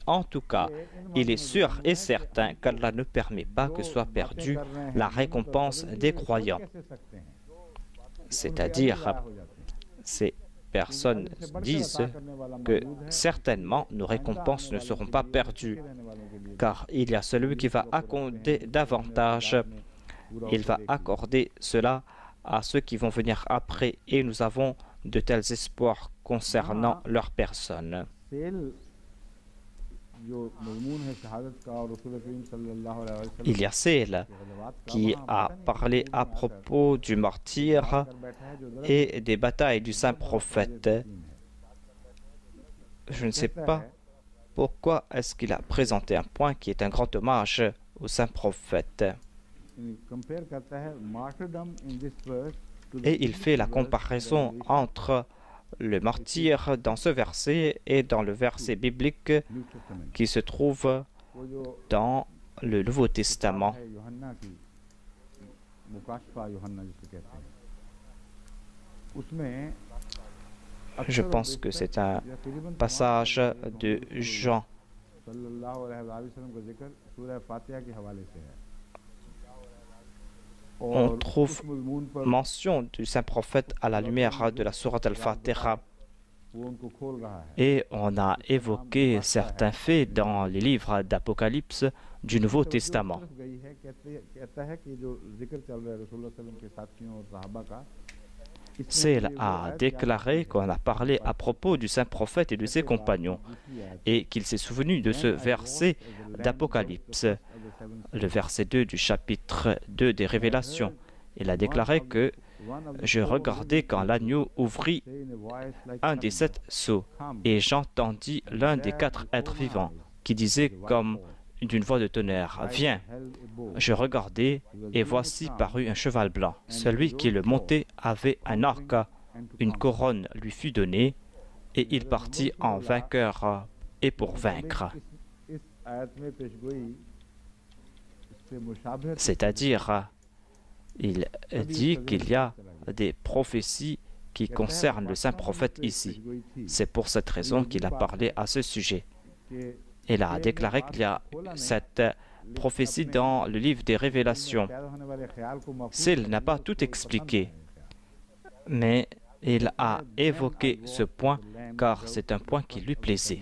En tout cas, il est sûr et certain qu'Allah ne permet pas que soit perdue la récompense des croyants. C'est-à-dire, ces personnes disent que certainement nos récompenses ne seront pas perdues, car il y a celui qui va accorder davantage, il va accorder cela à ceux qui vont venir après, et nous avons de tels espoirs concernant leur personne. Il y a celle qui a parlé à propos du martyr et des batailles du saint prophète. Je ne sais pas pourquoi est-ce qu'il a présenté un point qui est un grand hommage au saint prophète. Et il fait la comparaison entre le martyr dans ce verset et dans le verset biblique qui se trouve dans le Nouveau Testament. Je pense que c'est un passage de Jean. On trouve mention du saint prophète à la lumière de la sourate Al-Fatiha. Et on a évoqué certains faits dans les livres d'Apocalypse du Nouveau Testament. Celle a déclaré qu'on a parlé à propos du saint prophète et de ses compagnons, et qu'il s'est souvenu de ce verset d'Apocalypse, le verset 2 du chapitre 2 des Révélations. Il a déclaré que je regardais quand l'agneau ouvrit un des 7 sceaux, et j'entendis l'un des 4 êtres vivants qui disait comme d'une voix de tonnerre, « Viens !» Je regardai, et voici parut un cheval blanc. Celui qui le montait avait un arc, une couronne lui fut donnée, et il partit en vainqueur et pour vaincre. C'est-à-dire, il dit qu'il y a des prophéties qui concernent le saint prophète ici. C'est pour cette raison qu'il a parlé à ce sujet. Il a déclaré qu'il y a cette prophétie dans le livre des Révélations. S'il n'a pas tout expliqué, mais il a évoqué ce point car c'est un point qui lui plaisait.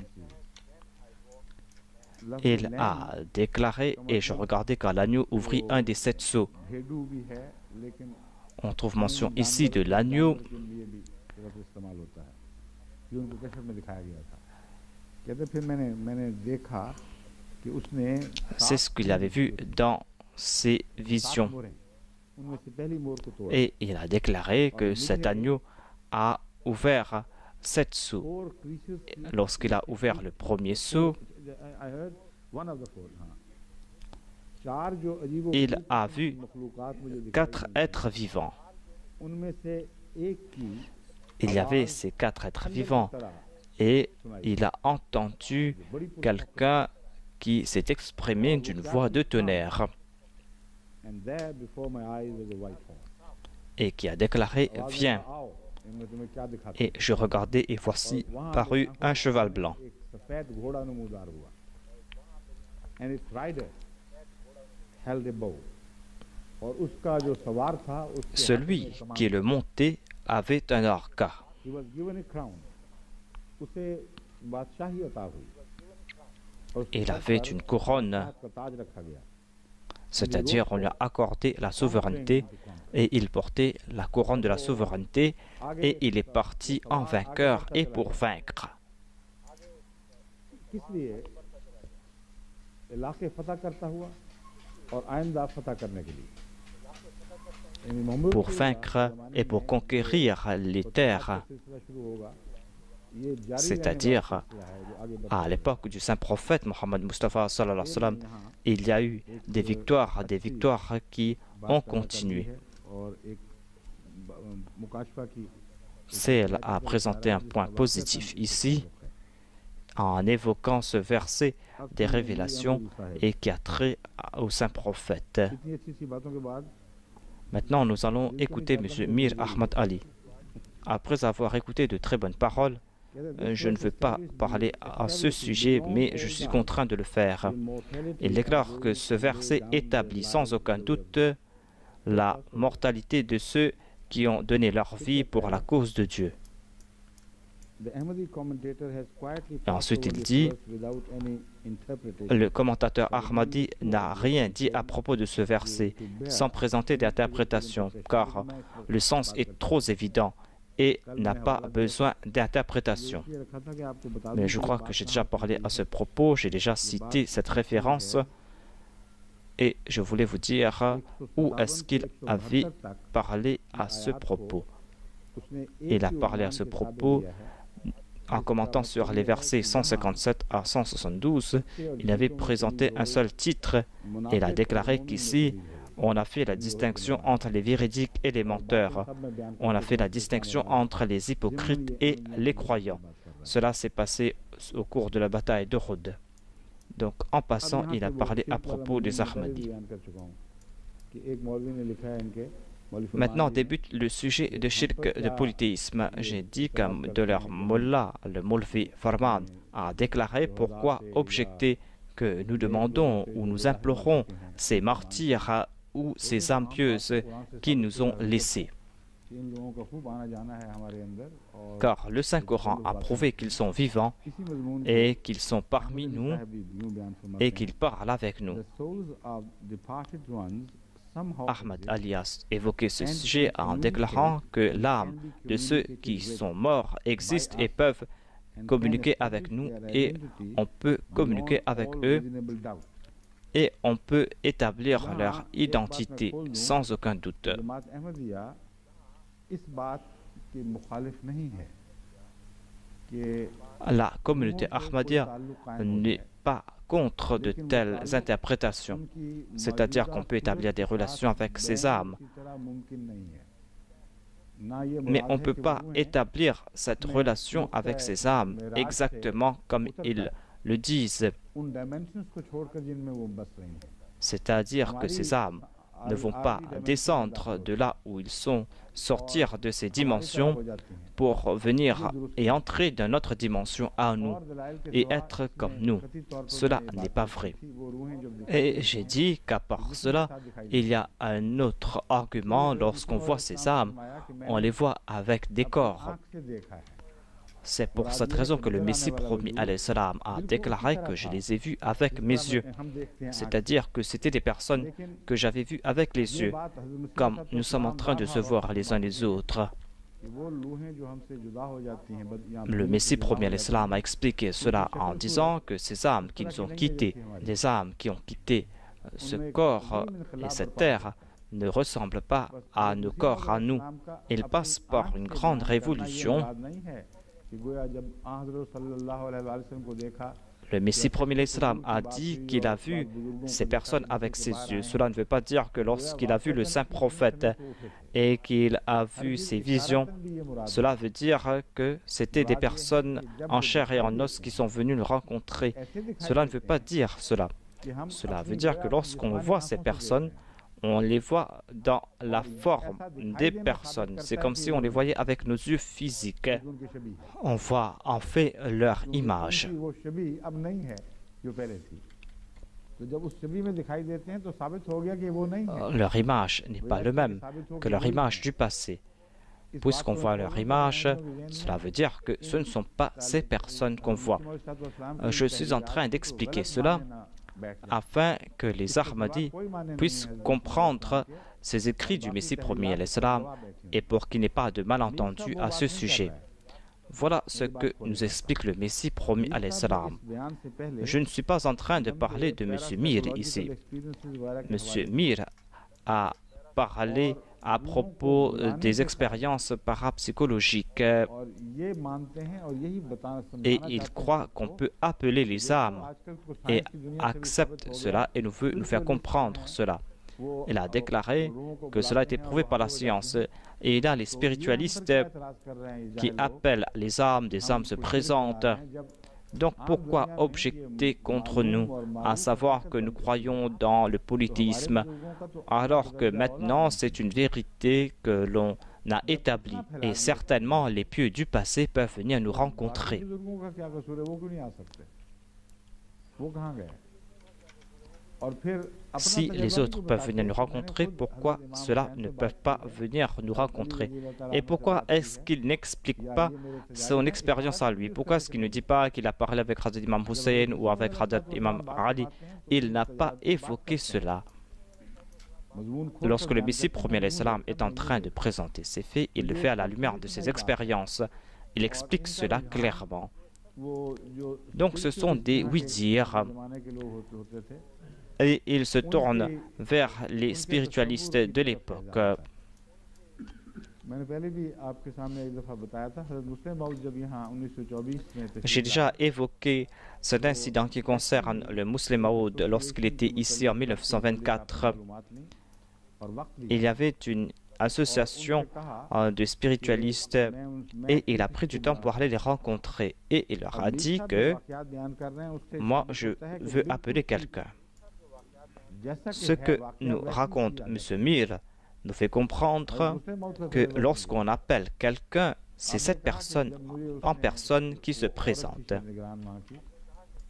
Il a déclaré, et je regardais quand l'agneau ouvrit un des 7 sceaux. On trouve mention ici de l'agneau. C'est ce qu'il avait vu dans ses visions. Et il a déclaré que cet agneau a ouvert 7 sceaux. Lorsqu'il a ouvert le premier sceau, il a vu 4 êtres vivants. Il y avait ces 4 êtres vivants et il a entendu quelqu'un qui s'est exprimé d'une voix de tonnerre et qui a déclaré « Viens !» Et je regardais et voici parut un cheval blanc. Celui qui le montait avait un arc. Il avait une couronne, c'est-à-dire on lui a accordé la souveraineté et il portait la couronne de la souveraineté et il est parti en vainqueur et pour vaincre. Pour vaincre et pour conquérir les terres, c'est-à-dire à l'époque du saint prophète Mohammed Mustafa sallallahu alayhi wa sallam, il y a eu des victoires qui ont continué. Celle a présenté un point positif ici en évoquant ce verset des Révélations et qui a trait au saint prophète. Maintenant, nous allons écouter M. Mir Ahmad Ali. Après avoir écouté de très bonnes paroles, je ne veux pas parler à ce sujet, mais je suis contraint de le faire. Il déclare que ce verset établit sans aucun doute la mortalité de ceux qui ont donné leur vie pour la cause de Dieu. Et ensuite il dit, le commentateur Ahmadi n'a rien dit à propos de ce verset sans présenter d'interprétation, car le sens est trop évident et n'a pas besoin d'interprétation. Mais je crois que j'ai déjà parlé à ce propos, j'ai déjà cité cette référence et je voulais vous dire où est-ce qu'il avait parlé à ce propos. Il a parlé à ce propos en commentant sur les versets 157 à 172, il avait présenté un seul titre et il a déclaré qu'ici, on a fait la distinction entre les véridiques et les menteurs. On a fait la distinction entre les hypocrites et les croyants. Cela s'est passé au cours de la bataille d'Uhud. Donc, en passant, il a parlé à propos des Ahmadis. Maintenant débute le sujet de shirk de polythéisme. J'ai dit que de leur mullah, le Moulvi Farman, a déclaré pourquoi objecter que nous demandons ou nous implorons ces martyrs ou ces âmes pieuses qui nous ont laissés. Car le Saint-Coran a prouvé qu'ils sont vivants et qu'ils sont parmi nous et qu'ils parlent avec nous. Ahmad Alias évoquait ce sujet en déclarant que l'âme de ceux qui sont morts existe et peuvent communiquer avec nous et on peut communiquer avec eux et on peut établir leur identité sans aucun doute. La communauté Ahmadiyya n'est pas contre de telles interprétations, c'est-à-dire qu'on peut établir des relations avec ces âmes. Mais on ne peut pas établir cette relation avec ces âmes exactement comme ils le disent. C'est-à-dire que ces âmes ne vont pas descendre de là où ils sont, sortir de ces dimensions pour venir et entrer dans notre dimension à nous et être comme nous. Cela n'est pas vrai. Et j'ai dit qu'à part cela, il y a un autre argument. Lorsqu'on voit ces âmes, on les voit avec des corps. C'est pour cette raison que le Messie promis alayhi salam a déclaré que je les ai vus avec mes yeux. C'est-à-dire que c'était des personnes que j'avais vues avec les yeux, comme nous sommes en train de se voir les uns les autres. Le Messie promis alayhi salam a expliqué cela en disant que ces âmes qui nous ont quittés, les âmes qui ont quitté ce corps et cette terre, ne ressemblent pas à nos corps, à nous. Ils passent par une grande révolution. Le Messie promis l'Islam a dit qu'il a vu ces personnes avec ses yeux. Cela ne veut pas dire que lorsqu'il a vu le saint prophète et qu'il a vu ses visions, cela veut dire que c'était des personnes en chair et en os qui sont venues le rencontrer. Cela ne veut pas dire cela. Cela veut dire que lorsqu'on voit ces personnes, on les voit dans la forme des personnes. C'est comme si on les voyait avec nos yeux physiques. On voit en fait leur image. Leur image n'est pas le même que leur image du passé. Puisqu'on voit leur image, cela veut dire que ce ne sont pas ces personnes qu'on voit. Je suis en train d'expliquer cela afin que les Ahmadis puissent comprendre ces écrits du Messie promis à l'Islam et pour qu'il n'y ait pas de malentendu à ce sujet. Voilà ce que nous explique le Messie promis à l'Islam. Je ne suis pas en train de parler de M. Mir ici. M. Mir a parlé à propos des expériences parapsychologiques et il croit qu'on peut appeler les âmes et accepte cela et veut nous faire comprendre cela. Il a déclaré que cela a été prouvé par la science et il y a les spiritualistes qui appellent les âmes, des âmes se présentent. Donc pourquoi objecter contre nous, à savoir que nous croyons dans le polythéisme, alors que maintenant c'est une vérité que l'on n'a établi. Et certainement, les pieux du passé peuvent venir nous rencontrer. Si les autres peuvent venir nous rencontrer, pourquoi ceux-là ne peuvent pas venir nous rencontrer? Et pourquoi est-ce qu'il n'explique pas son expérience à lui? Pourquoi est-ce qu'il ne dit pas qu'il a parlé avec Hazrat Imam Hussein ou avec Hazrat Imam Ali? Il n'a pas évoqué cela. Lorsque le Messie premier est en train de présenter ses faits, il le fait à la lumière de ses expériences. Il explique cela clairement. Donc ce sont des oui-dire. Et il se tourne vers les spiritualistes de l'époque. J'ai déjà évoqué cet incident qui concerne le Muslim Maud lorsqu'il était ici en 1924. Il y avait une association de spiritualistes et il a pris du temps pour aller les rencontrer. Et il leur a dit que moi, je veux appeler quelqu'un. Ce que nous raconte M. Mir nous fait comprendre que lorsqu'on appelle quelqu'un, c'est cette personne en personne qui se présente.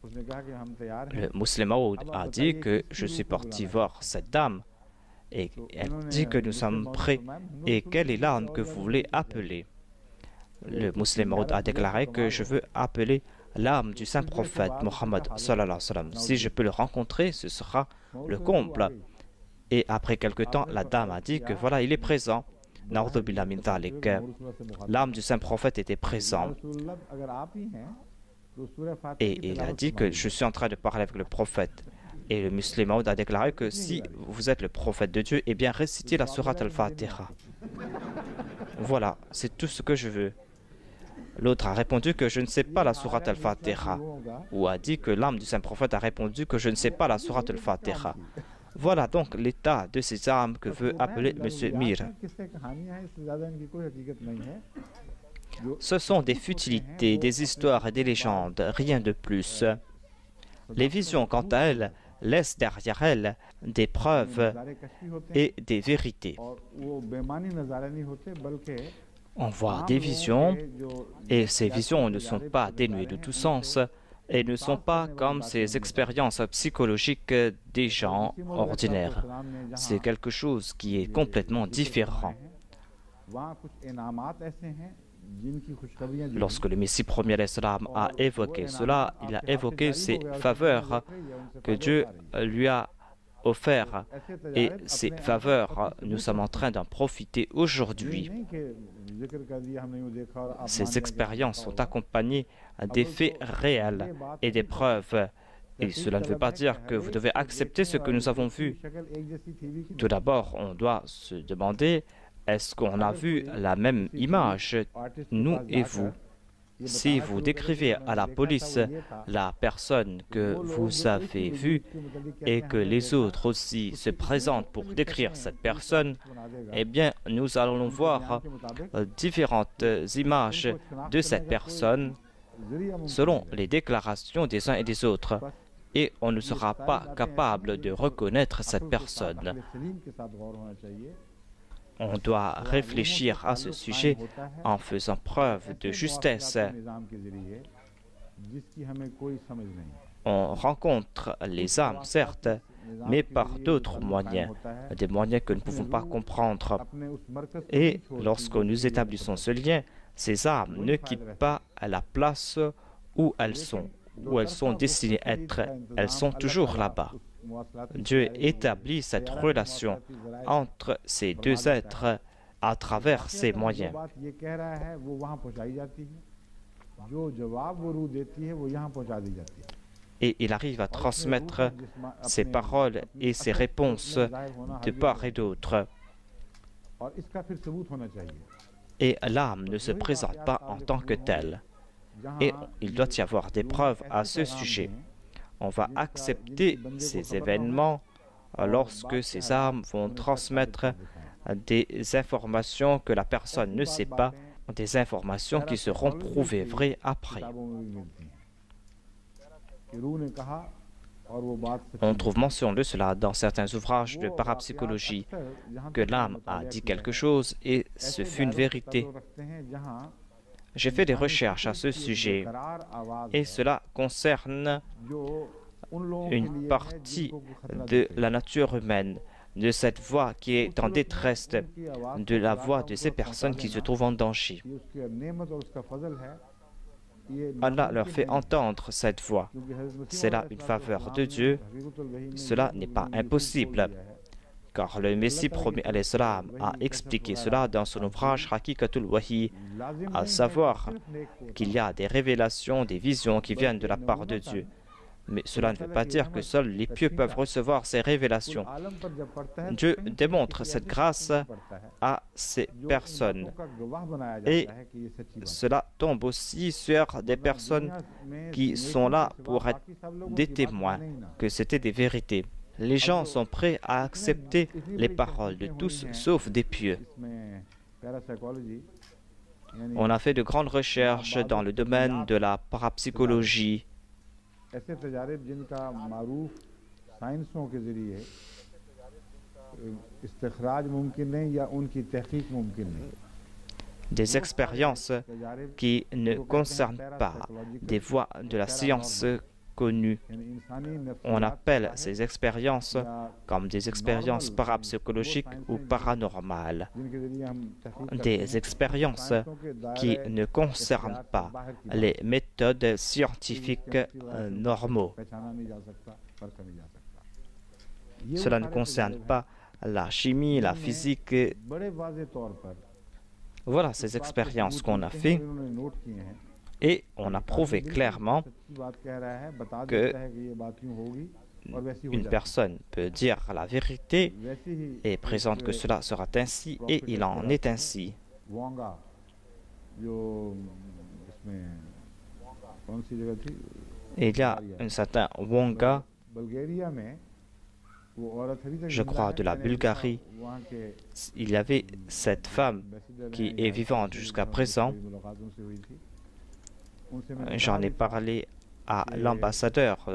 Le Muslim Maud a dit que je suis parti voir cette dame et elle dit que nous sommes prêts et quelle est l'âme que vous voulez appeler. Le Muslim Maud a déclaré que je veux appeler l'âme du saint prophète Mohammed sallallahu alayhi wa sallam. Si je peux le rencontrer, ce sera le comble. Et après quelque temps, la dame a dit que voilà, il est présent. L'âme du saint prophète était présente. Et il a dit que je suis en train de parler avec le prophète. Et le musulman a déclaré que si vous êtes le prophète de Dieu, eh bien récitez la sourate al-Fatiha. Voilà, c'est tout ce que je veux. L'autre a répondu que je ne sais pas la sourate al-Fatiha. Ou a dit que l'âme du saint prophète a répondu que je ne sais pas la sourate al-Fatiha. Voilà donc l'état de ces âmes que veut appeler M. Mir. Ce sont des futilités, des histoires et des légendes, rien de plus. Les visions, quant à elles, laissent derrière elles des preuves et des vérités. On voit des visions et ces visions ne sont pas dénuées de tout sens et ne sont pas comme ces expériences psychologiques des gens ordinaires. C'est quelque chose qui est complètement différent. Lorsque le Messie premier a évoqué cela, il a évoqué ces faveurs que Dieu lui a offertes. Et ces faveurs, nous sommes en train d'en profiter aujourd'hui. Ces expériences sont accompagnées des faits réels et des preuves. Et cela ne veut pas dire que vous devez accepter ce que nous avons vu. Tout d'abord, on doit se demander, est-ce qu'on a vu la même image, nous et vous? Si vous décrivez à la police la personne que vous avez vue et que les autres aussi se présentent pour décrire cette personne, eh bien, nous allons voir différentes images de cette personne selon les déclarations des uns et des autres. Et on ne sera pas capable de reconnaître cette personne. On doit réfléchir à ce sujet en faisant preuve de justesse. On rencontre les âmes, certes, mais par d'autres moyens, des moyens que nous ne pouvons pas comprendre. Et lorsque nous établissons ce lien, ces âmes ne quittent pas la place où elles sont destinées à être. Elles sont toujours là-bas. Dieu établit cette relation entre ces deux êtres à travers ces moyens. Et il arrive à transmettre ses paroles et ses réponses de part et d'autre. Et l'âme ne se présente pas en tant que telle. Et il doit y avoir des preuves à ce sujet. On va accepter ces événements lorsque ces âmes vont transmettre des informations que la personne ne sait pas, des informations qui seront prouvées vraies après. On trouve mention de cela dans certains ouvrages de parapsychologie, que l'âme a dit quelque chose et ce fut une vérité. J'ai fait des recherches à ce sujet et cela concerne une partie de la nature humaine, de cette voix qui est en détresse, de la voix de ces personnes qui se trouvent en danger. Allah leur fait entendre cette voix. C'est là une faveur de Dieu. Cela n'est pas impossible, car le Messie promis alayhi salam a expliqué cela dans son ouvrage Haqiqatul Wahi, à savoir qu'il y a des révélations, des visions qui viennent de la part de Dieu. Mais cela ne veut pas dire que seuls les pieux peuvent recevoir ces révélations. Dieu démontre cette grâce à ces personnes. Et cela tombe aussi sur des personnes qui sont là pour être des témoins, que c'était des vérités. Les gens sont prêts à accepter les paroles de tous, sauf des pieux. On a fait de grandes recherches dans le domaine de la parapsychologie. Des expériences qui ne concernent pas des voies de la science connue. On appelle ces expériences comme des expériences parapsychologiques ou paranormales. Des expériences qui ne concernent pas les méthodes scientifiques normaux. Cela ne concerne pas la chimie, la physique. Voilà ces expériences qu'on a faites. Et on a prouvé clairement que une personne peut dire la vérité et présente que cela sera ainsi et il en est ainsi. Et il y a un certain Wonga, je crois de la Bulgarie. Il y avait cette femme qui est vivante jusqu'à présent. J'en ai parlé à l'ambassadeur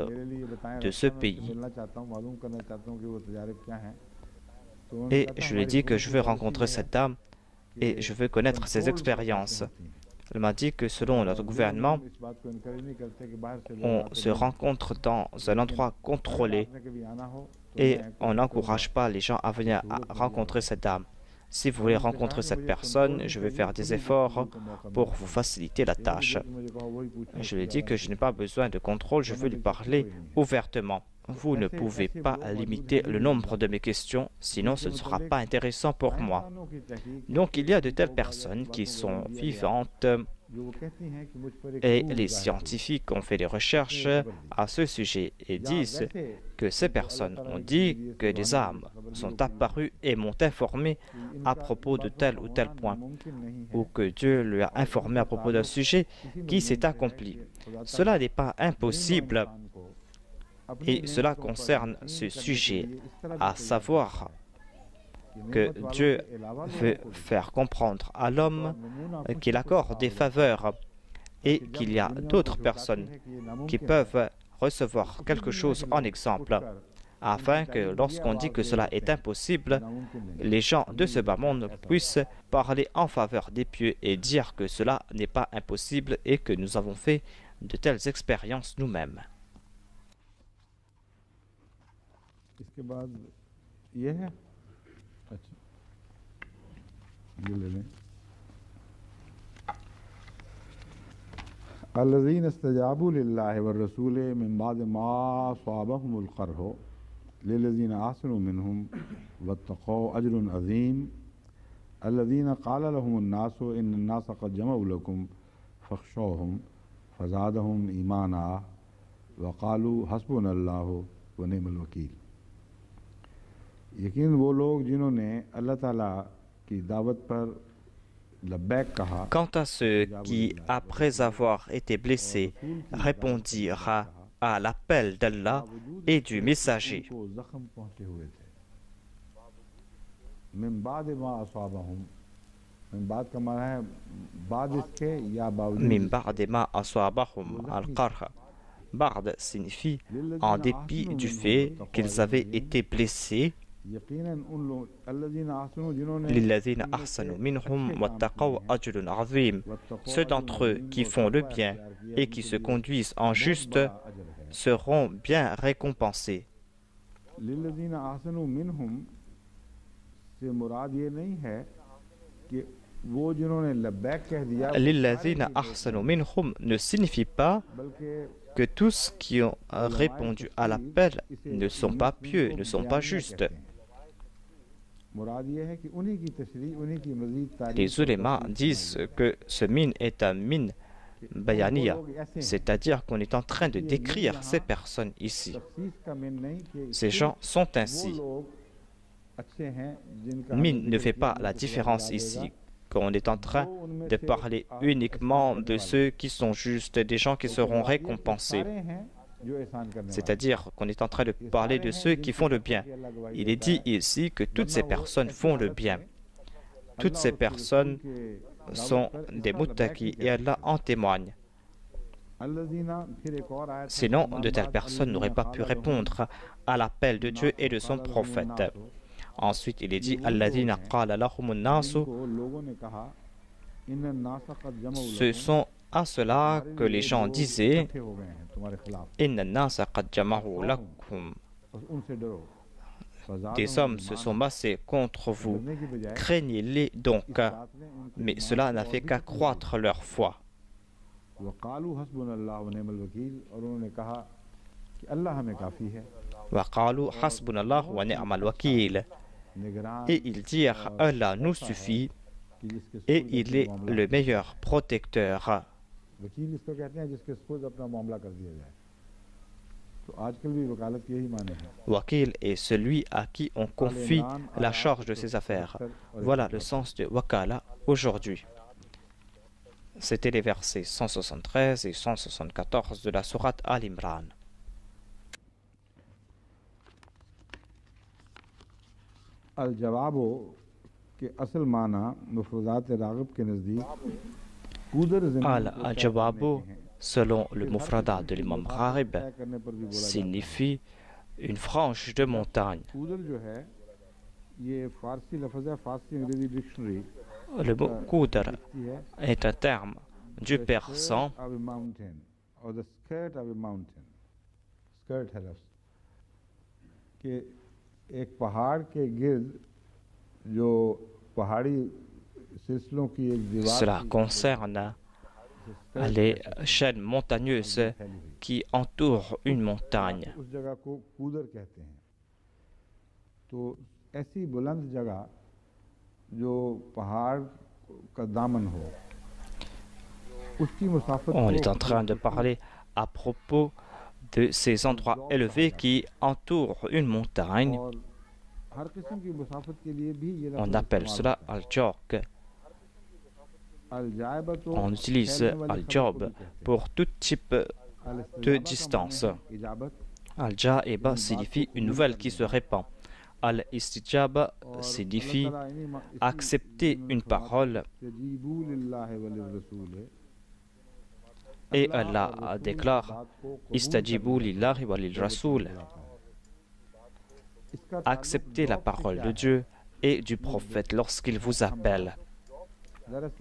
de ce pays et je lui ai dit que je veux rencontrer cette dame et je veux connaître ses expériences. Elle m'a dit que selon notre gouvernement, on se rencontre dans un endroit contrôlé et on n'encourage pas les gens à venir rencontrer cette dame. Si vous voulez rencontrer cette personne, je vais faire des efforts pour vous faciliter la tâche. Je lui ai dit que je n'ai pas besoin de contrôle, je veux lui parler ouvertement. Vous ne pouvez pas limiter le nombre de mes questions, sinon ce ne sera pas intéressant pour moi. Donc il y a de telles personnes qui sont vivantes et les scientifiques ont fait des recherches à ce sujet et disent que ces personnes ont dit que des âmes sont apparues et m'ont informé à propos de tel ou tel point, ou que Dieu lui a informé à propos d'un sujet qui s'est accompli. Cela n'est pas impossible et cela concerne ce sujet, à savoir que Dieu veut faire comprendre à l'homme qu'il accorde des faveurs et qu'il y a d'autres personnes qui peuvent recevoir quelque chose en exemple, afin que lorsqu'on dit que cela est impossible, les gens de ce bas monde puissent parler en faveur des pieux et dire que cela n'est pas impossible et que nous avons fait de telles expériences nous-mêmes. الذين استجابوا لله والرسول من بعد ما أصابهم القرح للذين أحسنوا منهم واتقوا أجر عظيم الذين قال لهم الناس إن الناس قد جمعوا لكم فاخشوهم فزادهم إيمانا وقالوا حسبنا الله ونعم الوكيل. यकीन वो लोग जिन्होंने अल्लाह ताला की दावत पर Quant à ceux qui, après avoir été blessés, répondirent à l'appel d'Allah et du messager. Min ba'di ma aswabahum al-qarha. Bard signifie en dépit du fait qu'ils avaient été blessés. Lilladhina ahsanu minhum wattaqaw ajrun azim. Ceux d'entre eux qui font le bien et qui se conduisent en juste seront bien récompensés. Lilladhina ahsanu minhum ne signifie pas que tous qui ont répondu à l'appel ne sont pas pieux, ne sont pas justes. Les ulémas disent que ce min est un min bayaniya, c'est-à-dire qu'on est en train de décrire ces personnes ici. Ces gens sont ainsi. Min ne fait pas la différence ici, qu'on est en train de parler uniquement de ceux qui sont justes, des gens qui seront récompensés. C'est-à-dire qu'on est en train de parler de ceux qui font le bien. Il est dit ici que toutes ces personnes font le bien. Toutes ces personnes sont des muttaqis et Allah en témoigne. Sinon, de telles personnes n'auraient pas pu répondre à l'appel de Dieu et de son prophète. Ensuite, il est dit Alladhina qala lahumun nasu. Ce sont à cela que les gens disaient Inna nasa qad jama'u lakum. Des hommes se sont massés contre vous. Craignez-les donc. Mais cela n'a fait qu'accroître leur foi. Wa qalu hasbunallah wa ni'mal wakil. Et ils dirent Allah nous suffit et il est le meilleur protecteur. Wakil est celui à qui on confie la charge de ses affaires. Voilà le sens de wakala aujourd'hui. C'était les versets 173 et 174 de la sourate Al-Imran. Al-Jawabo के असल माना मुफरदात राग़िब के नज़दीक Al-Jawabo, selon le mufradat de l'imam Raghib, signifie une frange de montagne. Le mot Qudr est un terme du persan Cela concerne les chaînes montagneuses qui entourent une montagne. On est en train de parler à propos de ces endroits élevés qui entourent une montagne. On appelle cela al-Jawq. On utilise al-Jawb pour tout type de distance. Al-Ja'iba signifie une nouvelle qui se répand. Al-Istijaba signifie accepter une parole. Et Allah déclare Istajibu lillahi wa lil rasoul. Acceptez la parole de Dieu et du prophète lorsqu'il vous appelle.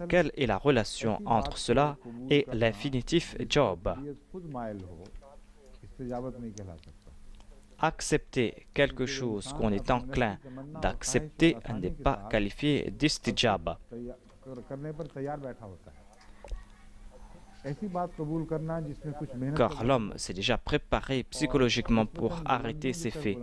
Quelle est la relation entre cela et l'infinitif Job? Accepter quelque chose qu'on est enclin d'accepter n'est pas qualifié d'istijaba. Car l'homme s'est déjà préparé psychologiquement pour arrêter ses faits.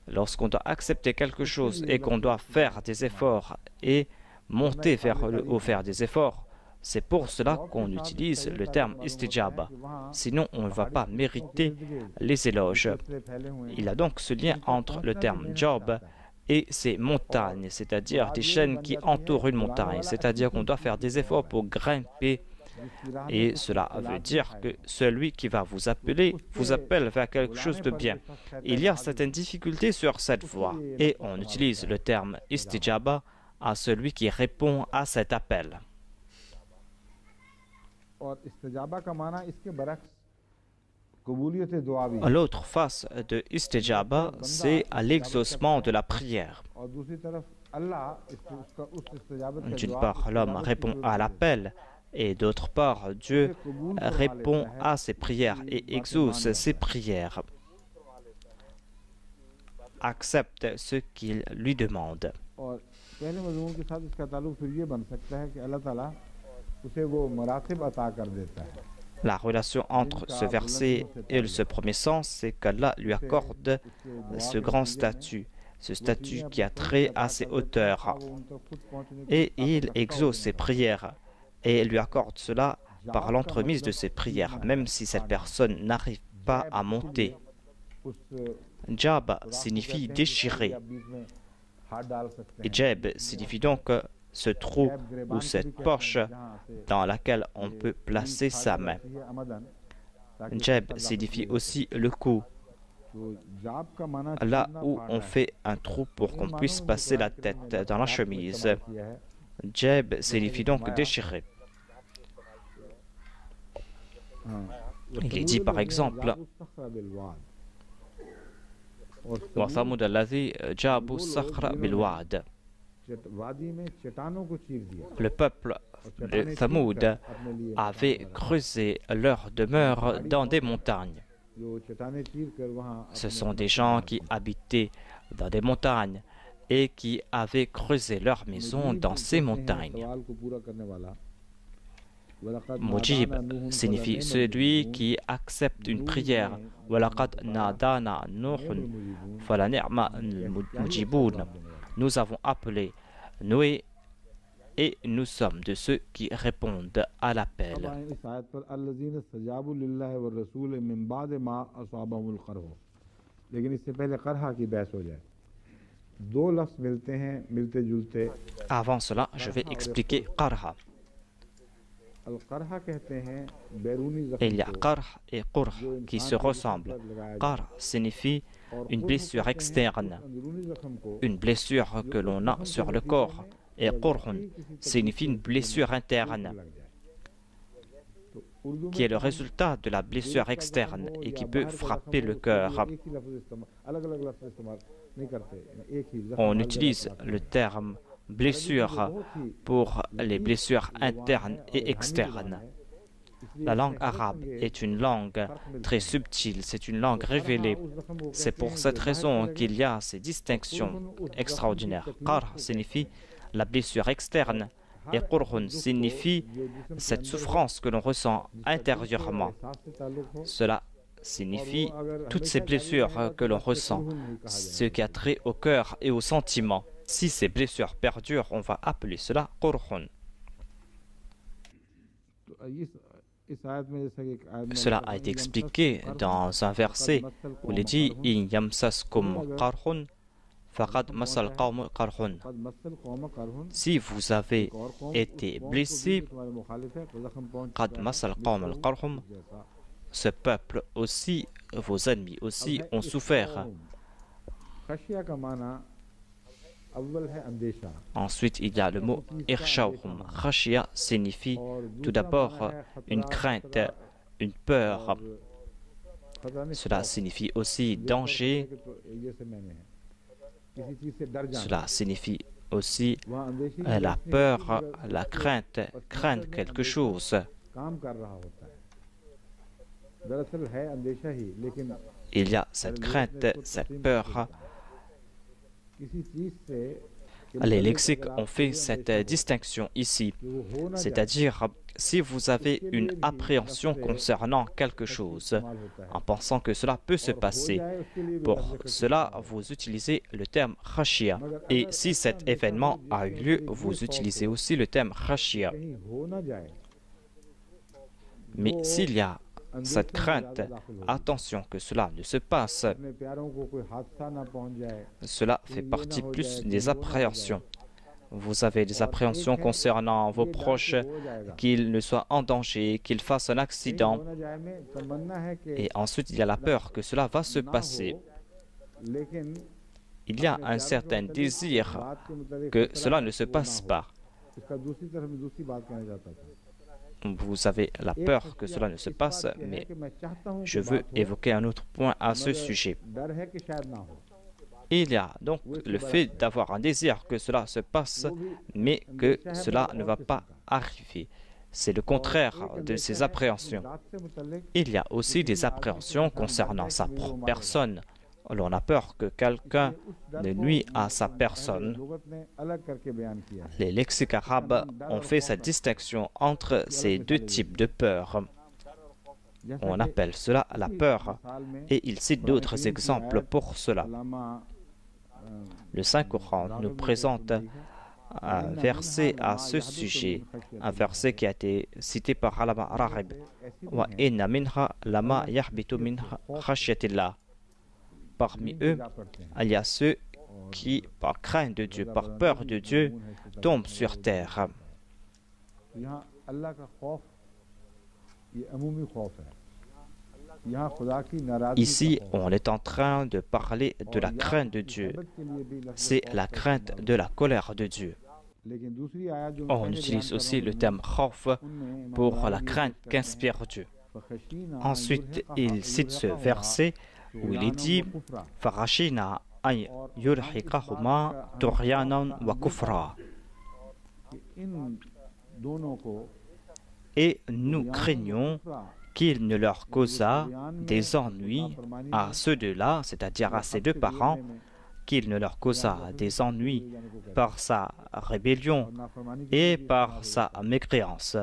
Lorsqu'on doit accepter quelque chose et qu'on doit faire des efforts et monter vers le haut, faire des efforts, c'est pour cela qu'on utilise le terme istijaba. Sinon, on ne va pas mériter les éloges. Il y a donc ce lien entre le terme job et ces montagnes, c'est-à-dire des chaînes qui entourent une montagne, c'est-à-dire qu'on doit faire des efforts pour grimper. Et cela veut dire que celui qui va vous appeler vous appelle vers quelque chose de bien. Il y a certaines difficultés sur cette voie et on utilise le terme istijaba à celui qui répond à cet appel. L'autre face de istijaba, c'est à l'exaucement de la prière. D'une part, l'homme répond à l'appel, et d'autre part, Dieu répond à ses prières et exauce ses prières, accepte ce qu'il lui demande. La relation entre ce verset et ce premier sens, c'est qu'Allah lui accorde ce grand statut, ce statut qui a trait à ses hauteurs, et il exauce ses prières, et lui accorde cela par l'entremise de ses prières, même si cette personne n'arrive pas à monter. Jab signifie déchirer, et Jab signifie donc ce trou ou cette poche dans laquelle on peut placer sa main. Jab signifie aussi le cou, là où on fait un trou pour qu'on puisse passer la tête dans la chemise. Jab signifie donc déchirer. Il est dit par exemple, وَثَمُودَ الَّذِي جَابُوا الصَّخْرَ بِالْوَادِ. Le peuple de Thamoud avait creusé leur demeure dans des montagnes. Ce sont des gens qui habitaient dans des montagnes et qui avaient creusé leur maison dans ces montagnes. Mujib signifie celui qui accepte une prière. وَلَقَدْ نَادَانَا نُوحٌ فَلَنِعْمَ الْمُجِيبُونَ. Nous avons appelé Noé et nous sommes de ceux qui répondent à l'appel. Avant cela, je vais expliquer qarha. Il y a qarh et qurh qui se ressemblent. Qarh signifie une blessure externe, une blessure que l'on a sur le corps, et qurhun signifie une blessure interne, qui est le résultat de la blessure externe et qui peut frapper le cœur. On utilise le terme blessure pour les blessures internes et externes. La langue arabe est une langue très subtile, c'est une langue révélée. C'est pour cette raison qu'il y a ces distinctions extraordinaires. Qarh signifie la blessure externe et qurhun signifie cette souffrance que l'on ressent intérieurement. Cela signifie toutes ces blessures que l'on ressent, ce qui a trait au cœur et aux sentiments. Si ces blessures perdurent, on va appeler cela qurhun. Cela a été expliqué dans un verset où il est dit « In yamsaskum qarhun faqad masal qawm qarhun » Si vous avez été blessé, qad masal qawm qarhun, ce peuple aussi, vos ennemis aussi ont souffert. Ensuite, il y a le mot irshawhum. Khashia signifie tout d'abord une crainte, une peur. Cela signifie aussi danger. Cela signifie aussi la peur, la crainte, craindre quelque chose. Il y a cette crainte, cette peur. Les lexiques ont fait cette distinction ici, c'est-à-dire si vous avez une appréhension concernant quelque chose, en pensant que cela peut se passer, pour cela vous utilisez le terme khashia, et si cet événement a eu lieu, vous utilisez aussi le terme khashia. Mais s'il y a cette crainte, attention que cela ne se passe. Cela fait partie plus des appréhensions. Vous avez des appréhensions concernant vos proches, qu'ils ne soient en danger, qu'ils fassent un accident. Et ensuite, il y a la peur que cela va se passer. Il y a un certain désir que cela ne se passe pas. vous avez la peur que cela ne se passe, mais je veux évoquer un autre point à ce sujet. Il y a donc le fait d'avoir un désir que cela se passe, mais que cela ne va pas arriver. C'est le contraire de ces appréhensions. Il y a aussi des appréhensions concernant sa propre personne. L'on a peur que quelqu'un ne nuit à sa personne. Les lexiques arabes ont fait cette distinction entre ces deux types de peur. On appelle cela la peur, et il cite d'autres exemples pour cela. Le Saint-Coran nous présente un verset à ce sujet, un verset qui a été cité par Allama Raghib. Wa inna minha lama yahbitu min khashyatillah. Parmi eux, il y a ceux qui, par crainte de Dieu, par peur de Dieu, tombent sur terre. Ici, on est en train de parler de la crainte de Dieu. C'est la crainte de la colère de Dieu. On utilise aussi le terme khawf pour la crainte qu'inspire Dieu. Ensuite, il cite ce verset où il est dit « Farashina ay yurhiqahuma tughyanan wa kufra » et nous craignons qu'il ne leur causât des ennuis à ceux deux-là, c'est-à-dire à ces deux parents, qu'il ne leur causât des ennuis par sa rébellion et par sa mécréance.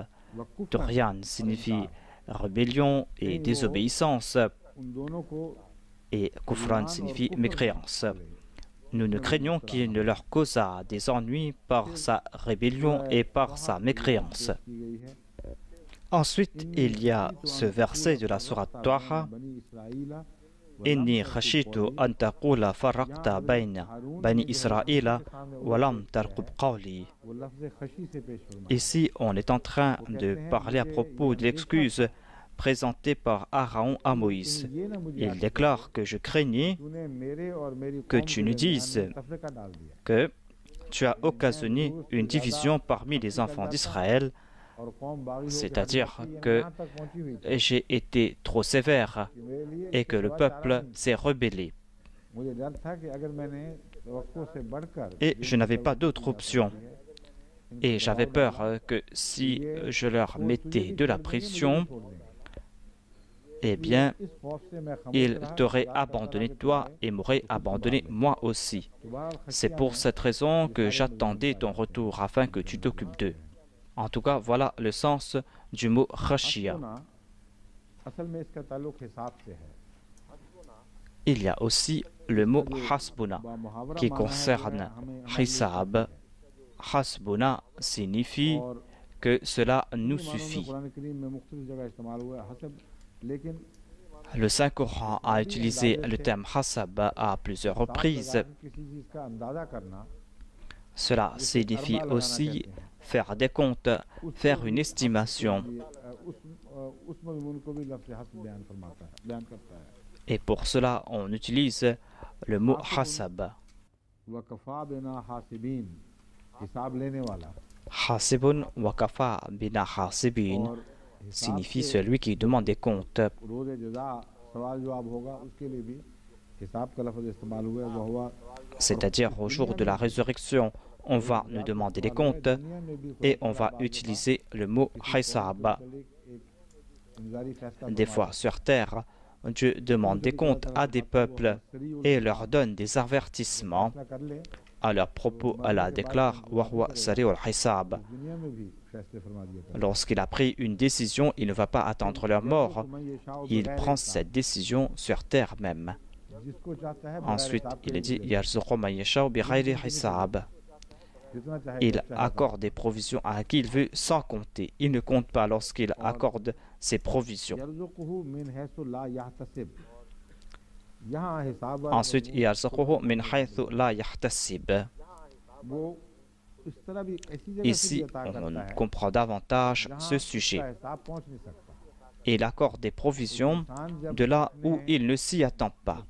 Tughyan signifie rébellion et désobéissance, et kufran signifie mécréance. Nous ne craignons qu'il ne leur causât des ennuis par sa rébellion et par sa mécréance. Ensuite, il y a ce verset de la sourate Taha, « Inni khashitu an taqula farraqta bayna bani Israël wa lam tarqub qawli » Ici, on est en train de parler à propos de l'excuse présentée par Aaron à Moïse. Il déclare que je craignais que tu ne dises que tu as occasionné une division parmi les enfants d'Israël, c'est-à-dire que j'ai été trop sévère et que le peuple s'est rebellé. Et je n'avais pas d'autre option. Et j'avais peur que si je leur mettais de la pression, eh bien, ils t'auraient abandonné toi et m'auraient abandonné moi aussi. C'est pour cette raison que j'attendais ton retour afin que tu t'occupes d'eux. En tout cas, voilà le sens du mot khashia. Il y a aussi le mot hasbuna qui concerne hisab. Hasbuna signifie que cela nous suffit. Le Saint-Coran a utilisé le terme hasab à plusieurs reprises. Cela signifie aussi faire des comptes, faire une estimation. Et pour cela, on utilise le mot hasab. Hasibun wa kafa bina hasibin signifie celui qui demande des comptes. C'est-à-dire au jour de la résurrection, on va nous demander des comptes et on va utiliser le mot hisab. Des fois sur terre, Dieu demande des comptes à des peuples et leur donne des avertissements. À leur propos, Allah déclare Wahwa sari'ul hisab. Lorsqu'il a pris une décision, il ne va pas attendre leur mort. Il prend cette décision sur terre même. Ensuite, il est dit Yarzuqu man yasha'u bighayri hisab. Il accorde des provisions à qui il veut sans compter. Il ne compte pas lorsqu'il accorde ses provisions. Ensuite, yarzuquhu min haythu la yahtasib. Ici, on comprend davantage ce sujet. Il accorde des provisions de là où il ne s'y attend pas.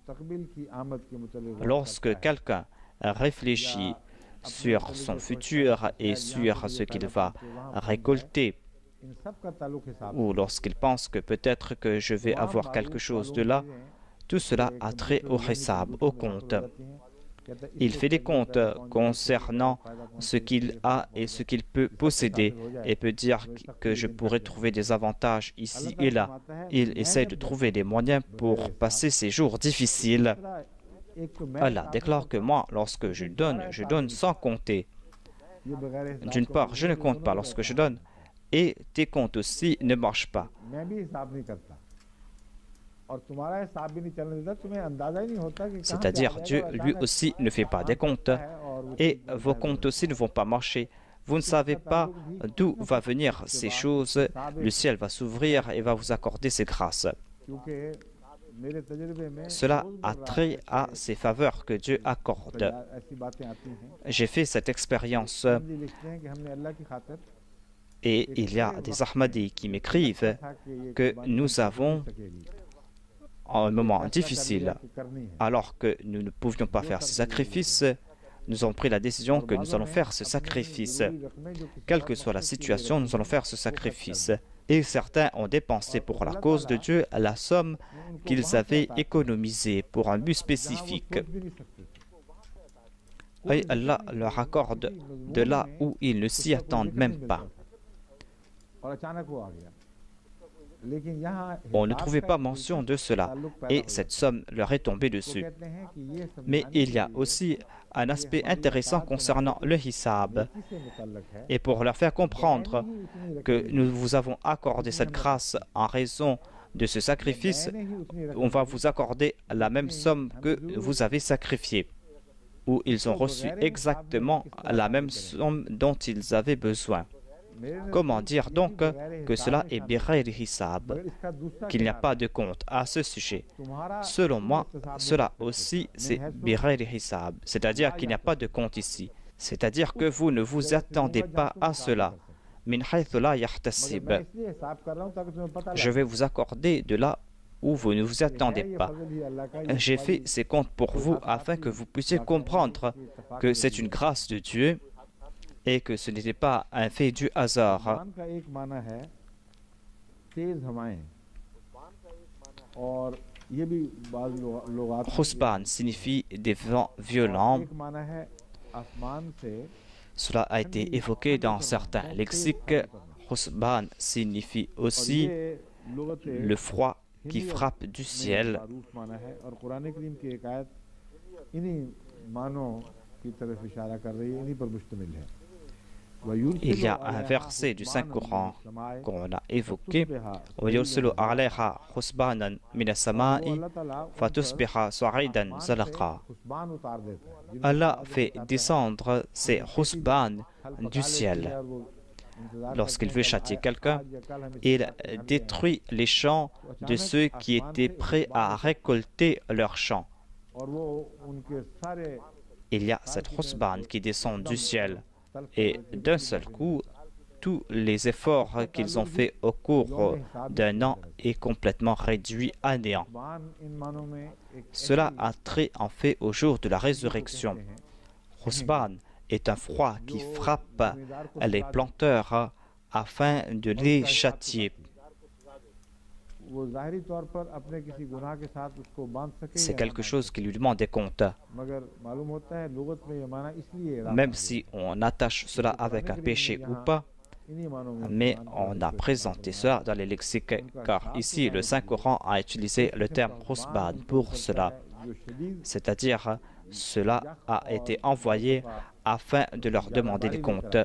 Lorsque quelqu'un réfléchit sur son futur et sur ce qu'il va récolter ou lorsqu'il pense que peut-être que je vais avoir quelque chose de là, tout cela a trait au hisab, au compte. Il fait des comptes concernant ce qu'il a et ce qu'il peut posséder et peut dire que je pourrais trouver des avantages ici et là. Il essaie de trouver des moyens pour passer ces jours difficiles. Allah déclare que moi, lorsque je donne sans compter. D'une part, je ne compte pas lorsque je donne et tes comptes aussi ne marchent pas. C'est-à-dire, Dieu lui aussi ne fait pas des comptes et vos comptes aussi ne vont pas marcher. Vous ne savez pas d'où va venir ces choses. Le ciel va s'ouvrir et va vous accorder ses grâces. Cela a trait à ces faveurs que Dieu accorde. J'ai fait cette expérience et il y a des Ahmadis qui m'écrivent que nous avons un moment difficile, alors que nous ne pouvions pas faire ce sacrifice, nous avons pris la décision que nous allons faire ce sacrifice. Quelle que soit la situation, nous allons faire ce sacrifice. Et certains ont dépensé pour la cause de Dieu la somme qu'ils avaient économisée pour un but spécifique. Et Allah leur accorde de là où ils ne s'y attendent même pas. On ne trouvait pas mention de cela et cette somme leur est tombée dessus. Mais il y a aussi un aspect intéressant concernant le hisab. Et pour leur faire comprendre que nous vous avons accordé cette grâce en raison de ce sacrifice, on va vous accorder la même somme que vous avez sacrifiée, où ils ont reçu exactement la même somme dont ils avaient besoin. Comment dire donc que cela est bighayr hisab, qu'il n'y a pas de compte à ce sujet? Selon moi, cela aussi c'est bighayr hisab, c'est-à-dire qu'il n'y a pas de compte ici. C'est-à-dire que vous ne vous attendez pas à cela. Min haythu la yahtasib. Je vais vous accorder de là où vous ne vous attendez pas. J'ai fait ces comptes pour vous afin que vous puissiez comprendre que c'est une grâce de Dieu et que ce n'était pas un fait du hasard. Khusban signifie des vents violents. Cela a été évoqué dans certains lexiques. Khusban signifie aussi le froid qui frappe du ciel. Il y a un verset du Saint-Coran qu'on a évoqué. Allah fait descendre ses khusban du ciel. Lorsqu'il veut châtier quelqu'un, il détruit les champs de ceux qui étaient prêts à récolter leurs champs. Il y a cette khusban qui descend du ciel. Et d'un seul coup, tous les efforts qu'ils ont faits au cours d'un an est complètement réduit à néant. Cela a trait en fait au jour de la résurrection. Khusban est un froid qui frappe les planteurs afin de les châtier. C'est quelque chose qui lui demande des comptes. Même si on attache cela avec un péché ou pas, mais on a présenté cela dans les lexiques, car ici le Saint-Coran a utilisé le terme khusban pour cela. C'est-à-dire, cela a été envoyé afin de leur demander des comptes.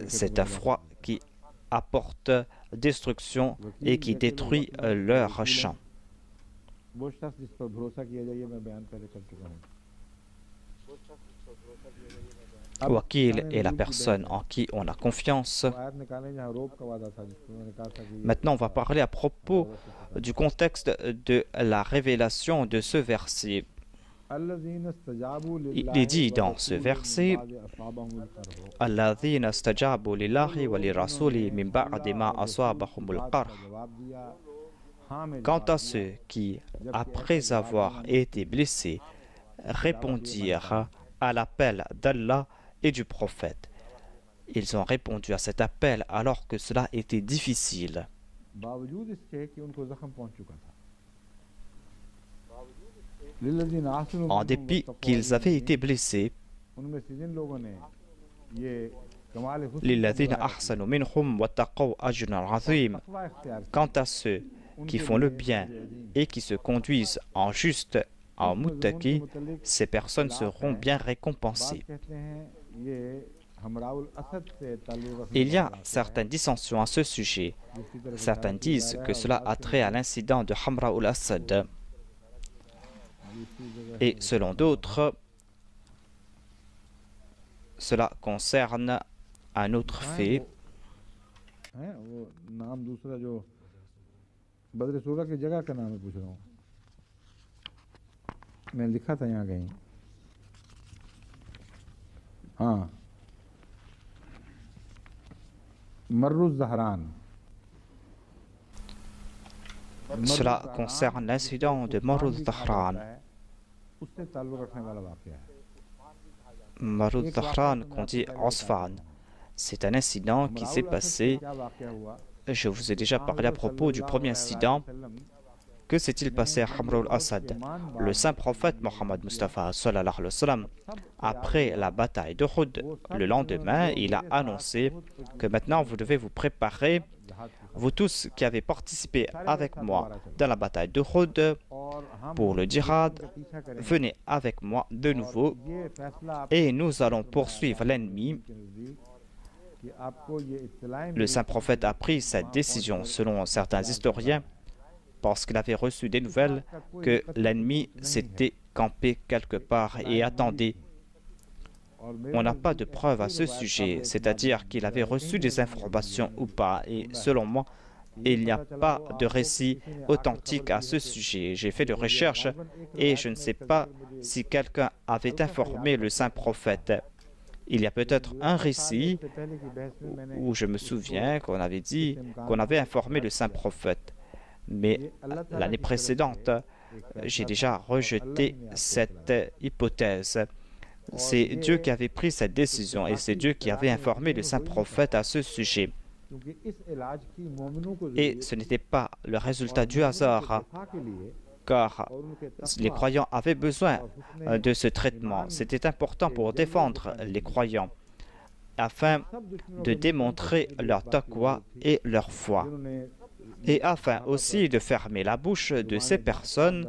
C'est un froid qui apporte destruction et qui détruit leurs champs. Wakil est la personne en qui on a confiance. Maintenant, on va parler à propos du contexte de la révélation de ce verset. Il est dit dans ce verset, Alladhina stajabu lillahi wa lirasuli min ba'di ma asabahumul qarh. Quant à ceux qui, après avoir été blessés, répondirent à l'appel d'Allah et du prophète. Ils ont répondu à cet appel alors que cela était difficile. बावजूद इसके कि उनको जख्म पहुंच चुका था लिल्लज़ीना अहसनु En मिनहुम dépit वत्तक़ौ qu'ils avaient अजरन été blessés, उनमें से जिन लोगों ने ये कमाल हुस्न का لِلَّذِينَ मुजाहरा किया أَحْسَنُوا مِنْهُمْ وَاتَّقَوْا أَجْرٌ और عَظِيمٌ. तक़वा इख्तियार Quant किया à ceux qui उनके font le लिए bien अजर अज़ीम et qui se conduisent en juste, en इस मज़मून के muttaqi, मुतल्लिक़ ces personnes इख्तिलाफ seront है bien बात récompensées. कहते हैं ये हमराउल असद से ताल्लुक़ रखने Il y वाला a वाक़या है certaines dissensions à ce sujet. जिसकी तरफ Certains इशारा किया जा disent रहा que है और cela बात a के trait à मुताबिक l'incident de Hamra al-Assad. दूसरी जगह Et है selon d'autres, cela concerne un autre कहाँ है fait. वो नाम दूसरा जो बदर सूरा की जगह का नाम है पूछ रहा हूँ मैंने लिखा था यहाँ कहीं हाँ मर्रुज़ ज़हरान Cela concerne l'incident de Marud Dhahran. उससे ताल्लुक़ रखने वाला वाक़या है Marud Dhahran, qu'on dit Osfan. C'est un incident qui s'est passé. क्या वाक़या हुआ Je vous ai déjà parlé à propos du premier incident. Que s'est-il passé à Hamra al-Assad? Le saint prophète Mohammed Mustafa sallallahu alayhi wa sallam, après la bataille d'Uhud, le lendemain, il a annoncé que maintenant vous devez vous préparer, vous tous qui avez participé avec moi dans la bataille d'Uhud pour le djihad, venez avec moi de nouveau et nous allons poursuivre l'ennemi. Le saint prophète a pris cette décision selon certains historiens parce qu'il avait reçu des nouvelles que l'ennemi s'était campé quelque part et attendait. On n'a pas de preuve à ce sujet, c'est-à-dire qu'il avait reçu des informations ou pas. Et selon moi, il n'y a pas de récit authentique à ce sujet. J'ai fait des recherches et je ne sais pas si quelqu'un avait informé le saint prophète. Il y a peut-être un récit où je me souviens qu'on avait dit qu'on avait informé le saint prophète. Mais l'année précédente, j'ai déjà rejeté cette hypothèse. C'est Dieu qui avait pris cette décision et c'est Dieu qui avait informé le saint prophète à ce sujet. Et ce n'était pas le résultat du hasard, car les croyants avaient besoin de ce traitement. C'était important pour défendre les croyants, afin de démontrer leur taqwa et leur foi, et afin aussi de fermer la bouche de ces personnes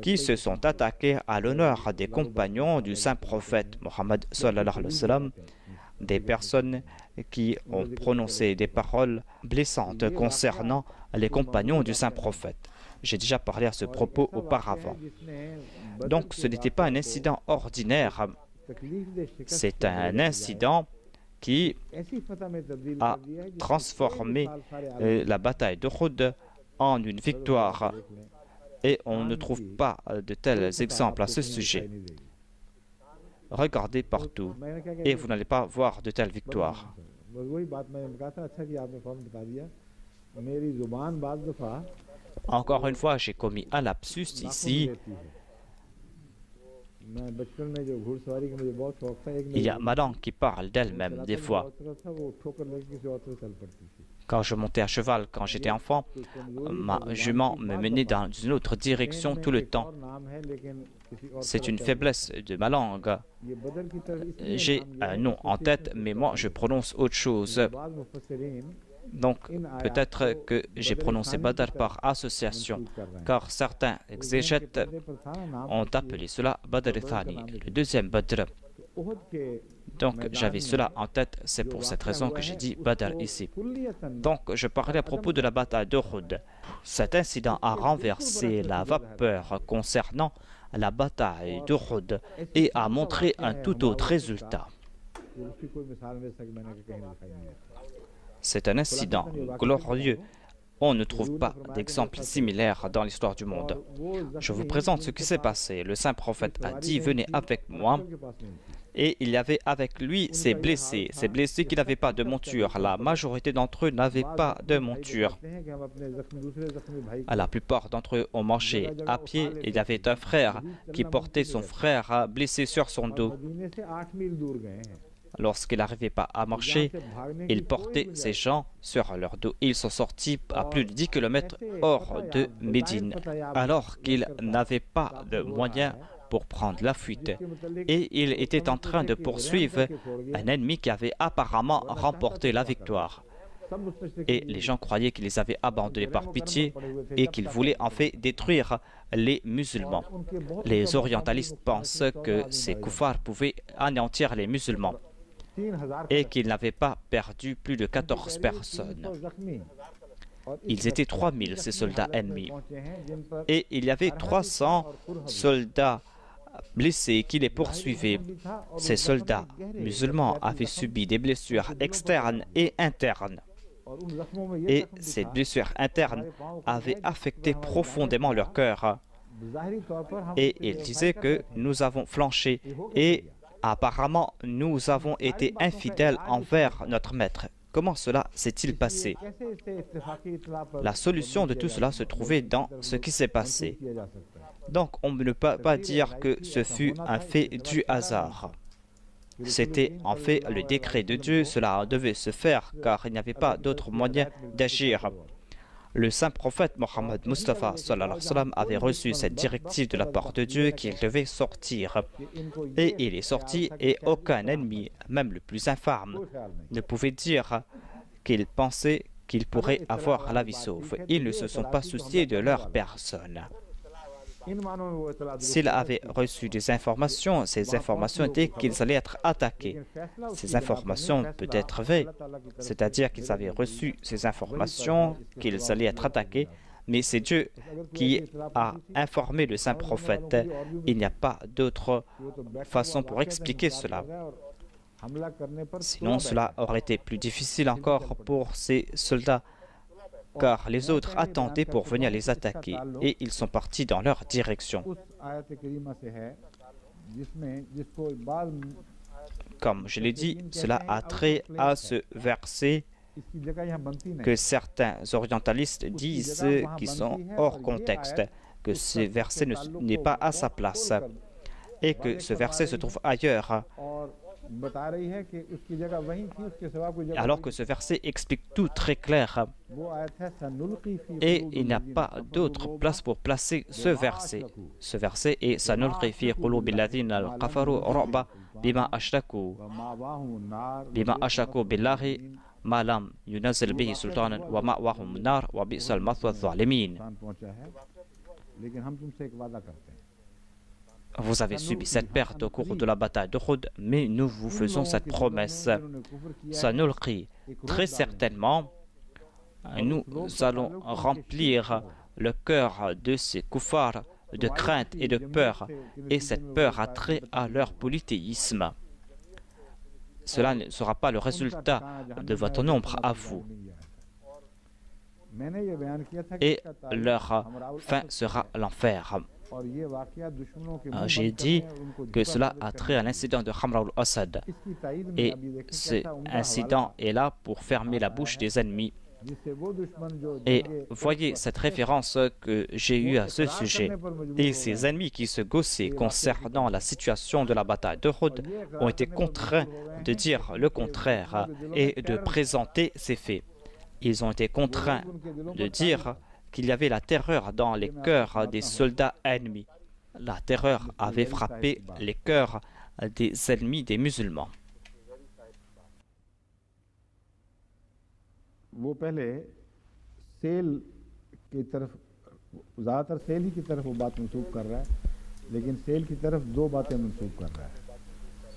qui se sont attaquées à l'honneur des compagnons du saint prophète Mohammed sallallahu alayhi wa sallam, des personnes qui ont prononcé des paroles blessantes concernant les compagnons du saint prophète. J'ai déjà parlé à ce propos auparavant. Donc ce n'était pas un incident ordinaire, c'est un incident qui a transformé la bataille d'Uhud en une victoire. Et on ne trouve pas de tels exemples à ce sujet. Regardez partout et vous n'allez pas voir de telles victoires. Encore une fois, j'ai commis un lapsus ici. Il y a ma langue qui parle d'elle-même des fois. Quand je montais à cheval quand j'étais enfant, ma jument me menait dans une autre direction tout le temps. C'est une faiblesse de ma langue. J'ai un nom en tête, mais moi je prononce autre chose. Donc peut-être que j'ai prononcé Badr par association, car certains exégètes ont appelé cela Badr Thani, le deuxième Badr. Donc j'avais cela en tête, c'est pour cette raison que j'ai dit Badr ici. Donc je parlais à propos de la bataille d'Uhud. Cet incident a renversé la vapeur concernant la bataille d'Uhud et a montré un tout autre résultat. C'est un incident glorieux. On ne trouve pas d'exemple similaire dans l'histoire du monde. Je vous présente ce qui s'est passé. Le saint prophète a dit « Venez avec moi ». Et il y avait avec lui ces blessés qui n'avaient pas de monture. La majorité d'entre eux n'avaient pas de monture. La plupart d'entre eux ont marché à pied. Il y avait un frère qui portait son frère blessé sur son dos. lorsqu'il n'arrivait pas à marcher, il portait ses gens sur leur dos. Ils sont sortis à plus de 10 km hors de Médine, alors qu'ils n'avaient pas de moyens pour prendre la fuite. Et il était en train de poursuivre un ennemi qui avait apparemment remporté la victoire. Et les gens croyaient qu'il les avait abandonnés par pitié et qu'il voulait en fait détruire les musulmans. Les orientalistes pensent que ces koufars pouvaient anéantir les musulmans et qu'ils n'avaient pas perdu plus de 14 personnes. Ils étaient 3000, ces soldats ennemis. Et il y avait 300 soldats blessés qui les poursuivaient. Ces soldats musulmans avaient subi des blessures externes et internes. Et ces blessures internes avaient affecté profondément leur cœur. Et ils disaient que nous avons flanché et apparemment nous avons été infidèles envers notre maître. Comment cela s'est-il passé? La solution de tout cela se trouvait dans ce qui s'est passé. Donc on ne peut pas dire que ce fut un fait du hasard. C'était en fait le décret de Dieu, cela devait se faire car il n'y avait pas d'autre moyen d'agir. Le saint prophète Mohammed Mustafa sallallahu alayhi wa sallam avait reçu cette directive de la part de Dieu qu'il devait sortir. Et il est sorti et aucun ennemi, même le plus infâme, ne pouvait dire qu'il pensait qu'il pourrait avoir la vie sauve. Ils ne se sont pas souciés de leur personne. S'ils avaient reçu des informations, ces informations étaient qu'ils allaient être attaqués. Ces informations peuvent être vraies, c'est-à-dire qu'ils avaient reçu ces informations qu'ils allaient être attaqués, mais c'est Dieu qui a informé le saint prophète. Il n'y a pas d'autre façon pour expliquer cela. Sinon, cela aurait été plus difficile encore pour ces soldats, car les autres attendaient pour venir les attaquer et ils sont partis dans leur direction. Comme je l'ai dit, cela a trait à ce verset que certains orientalistes disent qui sont hors contexte, que ce verset n'est pas à sa place et que ce verset se trouve ailleurs. Alors que ce verset explique tout très clair et il n'y a pas d'autre place pour placer ce verset. Ce verset est Sanulqi fi qulubi alladhina al-kafaru ru'ba bima ashraku billahi ma lam yunazzil bihi sultanan wa ma'wahum nar wa bi'sal mathwa adh-dhalimin. Vous avez subi cette perte au cours de la bataille d'Uhud, mais nous vous faisons cette promesse. Sanulqi, très certainement, nous allons remplir le cœur de ces koufars de crainte et de peur, et cette peur a trait à leur polythéisme. Cela ne sera pas le résultat de votre nombre à vous. Et leur fin sera l'enfer. J'ai dit que cela a trait à l'incident de Hamra al-Assad. Et cet incident est là pour fermer la bouche des ennemis. Et voyez cette référence que j'ai eue à ce sujet. Et ces ennemis qui se gaussaient concernant la situation de la bataille d'Uhud ont été contraints de dire le contraire et de présenter ces faits. Ils ont été contraints de dire qu'il y avait la terreur dans les cœurs des soldats ennemis. La terreur avait frappé les cœurs des ennemis des musulmans.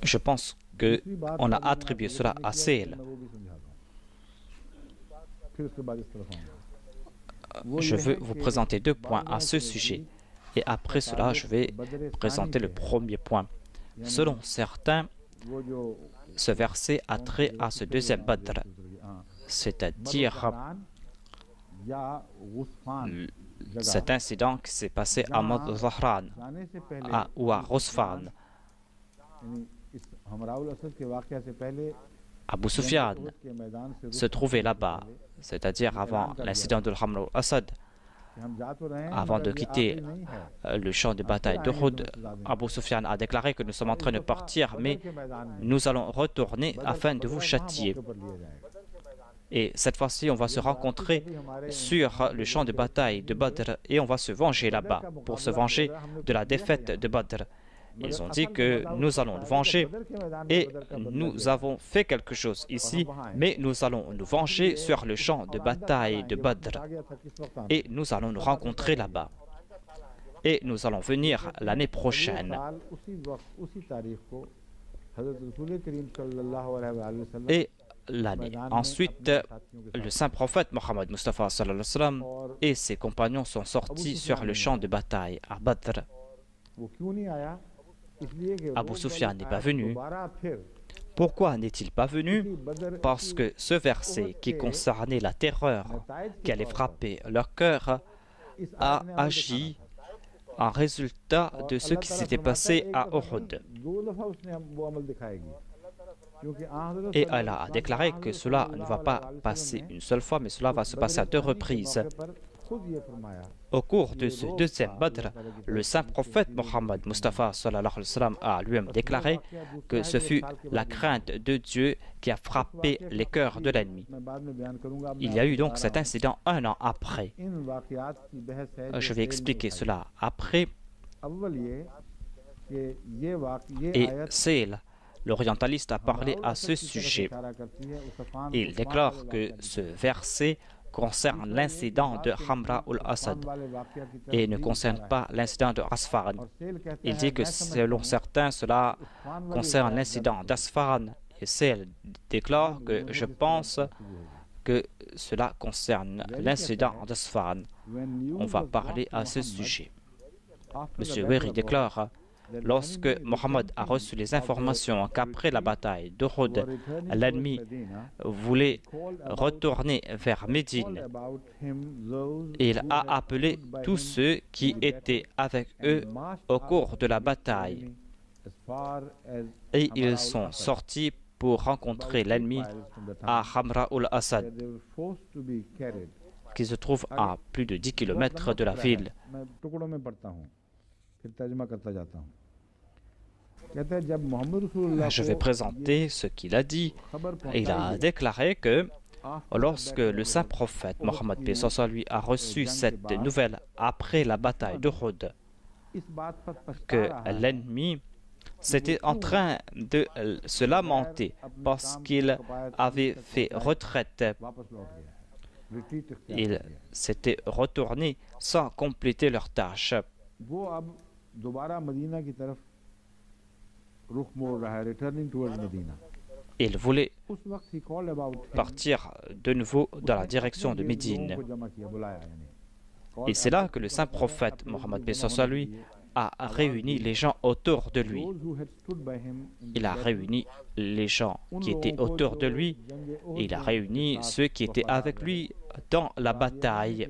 Je pense qu'on a attribué cela à Sel. Je veux vous présenter deux points à ce sujet. Et après cela, je vais présenter le premier point. Selon certains, ce verset a trait à ce deuxième Badr, c'est-à-dire cet incident qui s'est passé à Mad Zahran ou à Ghusfan. Abu Sufyan se trouvait là-bas, c'est-à-dire avant l'incident de Hamra al-Assad. Avant de quitter le champ de bataille d'Uhud, Abu Sufyan a déclaré que nous sommes en train de partir, mais nous allons retourner afin de vous châtier. Et cette fois-ci, on va se rencontrer sur le champ de bataille de Badr et on va se venger là-bas, pour se venger de la défaite de Badr. Ils ont dit que nous allons nous venger et nous avons fait quelque chose ici, mais nous allons nous venger sur le champ de bataille de Badr et nous allons nous rencontrer là-bas. Et nous allons venir l'année prochaine. Et l'année. Ensuite, le saint prophète Mohammed Mustafa sallallahu alayhi wa sallam et ses compagnons sont sortis sur le champ de bataille à Badr. Abu Sufyan n'est pas venu. Pourquoi n'est-il pas venu? Parce que ce verset qui concernait la terreur qui allait frapper leur cœur a agi en résultat de ce qui s'était passé à Uhud. Et Allah a déclaré que cela ne va pas passer une seule fois, mais cela va se passer à 2 reprises. Au cours de ce deuxième Badr, le saint prophète Mohammed Mustafa sallallahu alayhi wa sallam a lui-même déclaré que ce fut la crainte de Dieu qui a frappé les cœurs de l'ennemi. Il y a eu donc cet incident 1 an après. Je vais expliquer cela après. Et Sayl, l'orientaliste, a parlé à ce sujet. Il déclare que ce verset concerne l'incident de Hamra al-Asad et ne concerne pas l'incident de Asfaran. Il dit que selon certains, cela concerne l'incident d'Asfaran. Et Sayl déclare que je pense que cela concerne l'incident d'Asfaran. On va parler à ce sujet. M. Weri déclare: lorsque Mohammed a reçu les informations qu'après la bataille d'Uhud, l'ennemi voulait retourner vers Médine, il a appelé tous ceux qui étaient avec eux au cours de la bataille et ils sont sortis pour rencontrer l'ennemi à Hamra al-Asad, qui se trouve à plus de 10 km de la ville. Je vais présenter ce qu'il a dit. Il a déclaré que lorsque le saint prophète Mohammed lui a reçu cette nouvelle après la bataille d'Uhud, que l'ennemi s'était en train de se lamenter parce qu'il avait fait retraite. Ils s'étaient retournés sans compléter leur tâche. Il voulait partir de nouveau dans la direction de Médine. Et c'est là que le saint prophète Mohammed lui a réuni les gens autour de lui. Il a réuni les gens qui étaient autour de lui. Et il a réuni ceux qui étaient avec lui dans la bataille,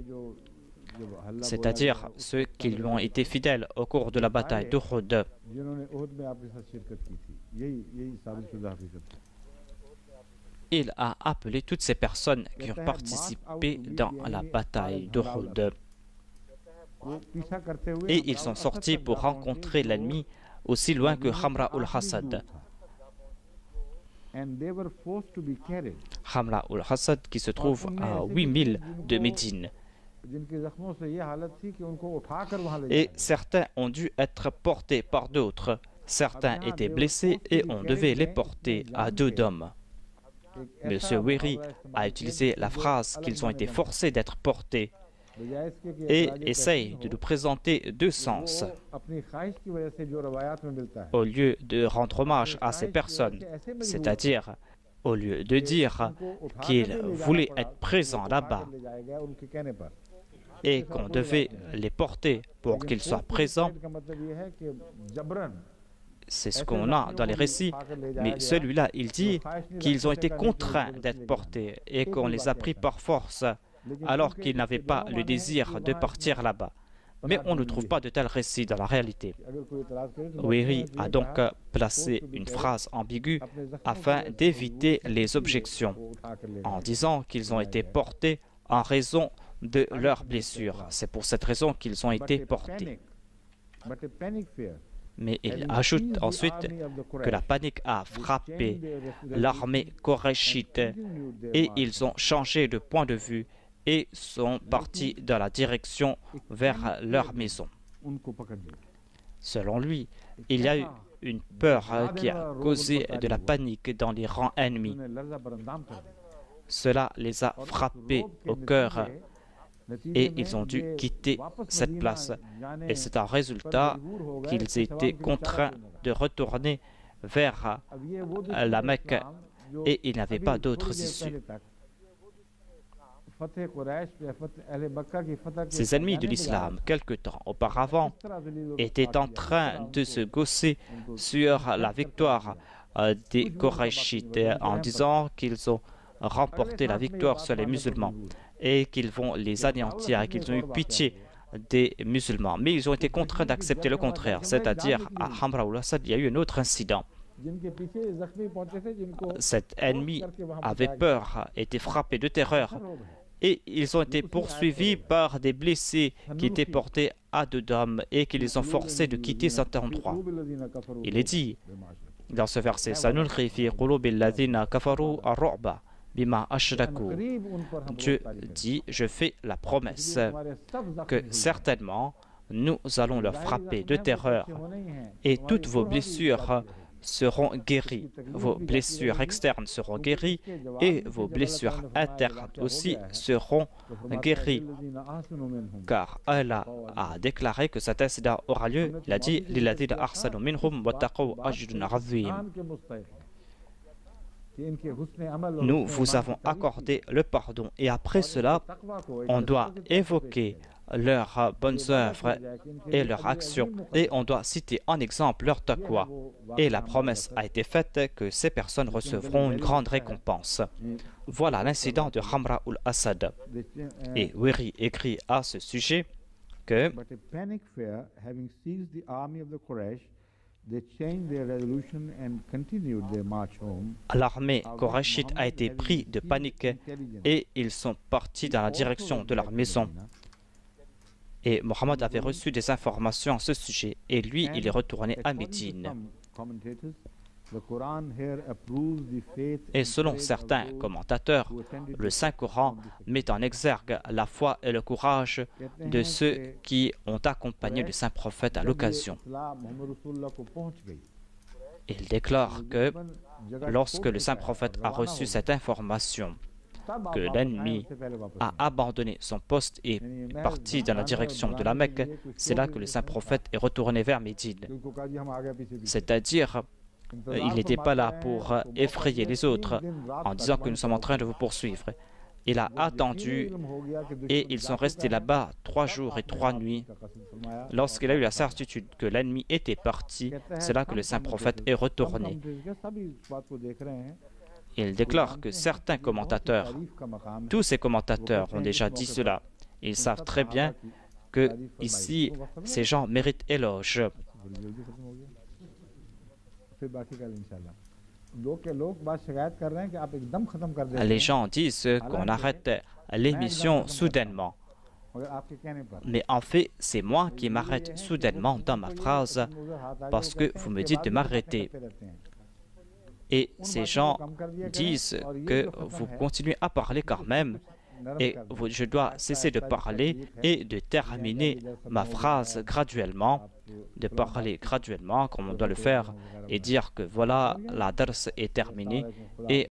c'est-à-dire ceux qui lui ont été fidèles au cours de la bataille d'Uhud. Il a appelé toutes ces personnes qui ont participé dans la bataille d'Uhud. Et ils sont sortis pour rencontrer l'ennemi aussi loin que Hamra al-Asad. Hamra al-Asad qui se trouve à 8000 de Médine. Et certains ont dû être portés par d'autres. Certains étaient blessés et on devait les porter à dos d'hommes. M. Weri a utilisé la phrase qu'ils ont été forcés d'être portés et essaye de nous présenter 2 sens. Au lieu de rendre hommage à ces personnes, c'est-à-dire au lieu de dire qu'ils voulaient être présents là-bas et qu'on devait les porter pour qu'ils soient présents, c'est ce qu'on a dans les récits, mais celui-là, il dit qu'ils ont été contraints d'être portés et qu'on les a pris par force alors qu'ils n'avaient pas le désir de partir là-bas. Mais on ne trouve pas de tels récits dans la réalité. Weri a donc placé une phrase ambiguë afin d'éviter les objections, en disant qu'ils ont été portés en raison de leurs blessures. C'est pour cette raison qu'ils ont été portés. Mais il ajoute ensuite que la panique a frappé l'armée koraïchite et ils ont changé de point de vue et sont partis dans la direction vers leur maison. Selon lui, il y a eu une peur qui a causé de la panique dans les rangs ennemis. Cela les a frappés au cœur et ils ont dû quitter cette place. Et c'est un résultat qu'ils étaient contraints de retourner vers la Mecque et ils n'avaient pas d'autres issues. Ces ennemis de l'islam, quelque temps auparavant, étaient en train de se gausser sur la victoire des Koraïchites en disant qu'ils ont remporté la victoire sur les musulmans et qu'ils vont les anéantir et qu'ils ont eu pitié des musulmans. Mais ils ont été contraints d'accepter le contraire, c'est-à-dire à Hamra al-Assad, il y a eu un autre incident. Cet ennemi avait peur, était frappé de terreur et ils ont été poursuivis par des blessés qui étaient portés à dos d'hommes et qui les ont forcés de quitter cet endroit. Il est dit dans ce verset, Sanulqi fi qulubi alladhina kafaru ar-ru'ba bima ashraku. Dieu dit, je fais la promesse que certainement nous allons leur frapper de terreur et toutes vos blessures seront guéries. Vos blessures externes seront guéries et vos blessures internes aussi seront guéries. Car Allah a déclaré que cet incident aura lieu. Il a dit, lilladhina ahsanu minhum wattaqaw ajrun azim. Nous vous avons accordé le pardon et après cela, on doit évoquer leurs bonnes œuvres et leurs actions et on doit citer en exemple leur taqwa. Et la promesse a été faite que ces personnes recevront une grande récompense. Voilà l'incident de Hamra al-Assad. Et Wiri écrit à ce sujet que l'armée koraïchite a été prise de panique et ils sont partis dans la direction de leur maison. Et Mohammed avait reçu des informations à ce sujet et lui, il est retourné à Médine. Et selon certains commentateurs, le Saint-Coran met en exergue la foi et le courage de ceux qui ont accompagné le Saint-Prophète à l'occasion. Il déclare que lorsque le Saint-Prophète a reçu cette information, que l'ennemi a abandonné son poste et est parti dans la direction de la Mecque, c'est là que le Saint-Prophète est retourné vers Médine. C'est-à-dire, il n'était pas là pour effrayer les autres en disant que nous sommes en train de vous poursuivre. Il a attendu et ils sont restés là-bas 3 jours et 3 nuits. Lorsqu'il a eu la certitude que l'ennemi était parti, c'est là que le Saint-Prophète est retourné. Il déclare que certains commentateurs, tous ces commentateurs ont déjà dit cela. Ils savent très bien que ici, ces gens méritent éloge. Les gens disent qu'on arrête l'émission soudainement. Mais en fait, c'est moi qui m'arrête soudainement dans ma phrase parce que vous me dites de m'arrêter. Et ces gens disent que vous continuez à parler quand même et je dois cesser de parler et de terminer ma phrase graduellement, de parler graduellement comme on doit le faire et dire que voilà, la dars est terminée et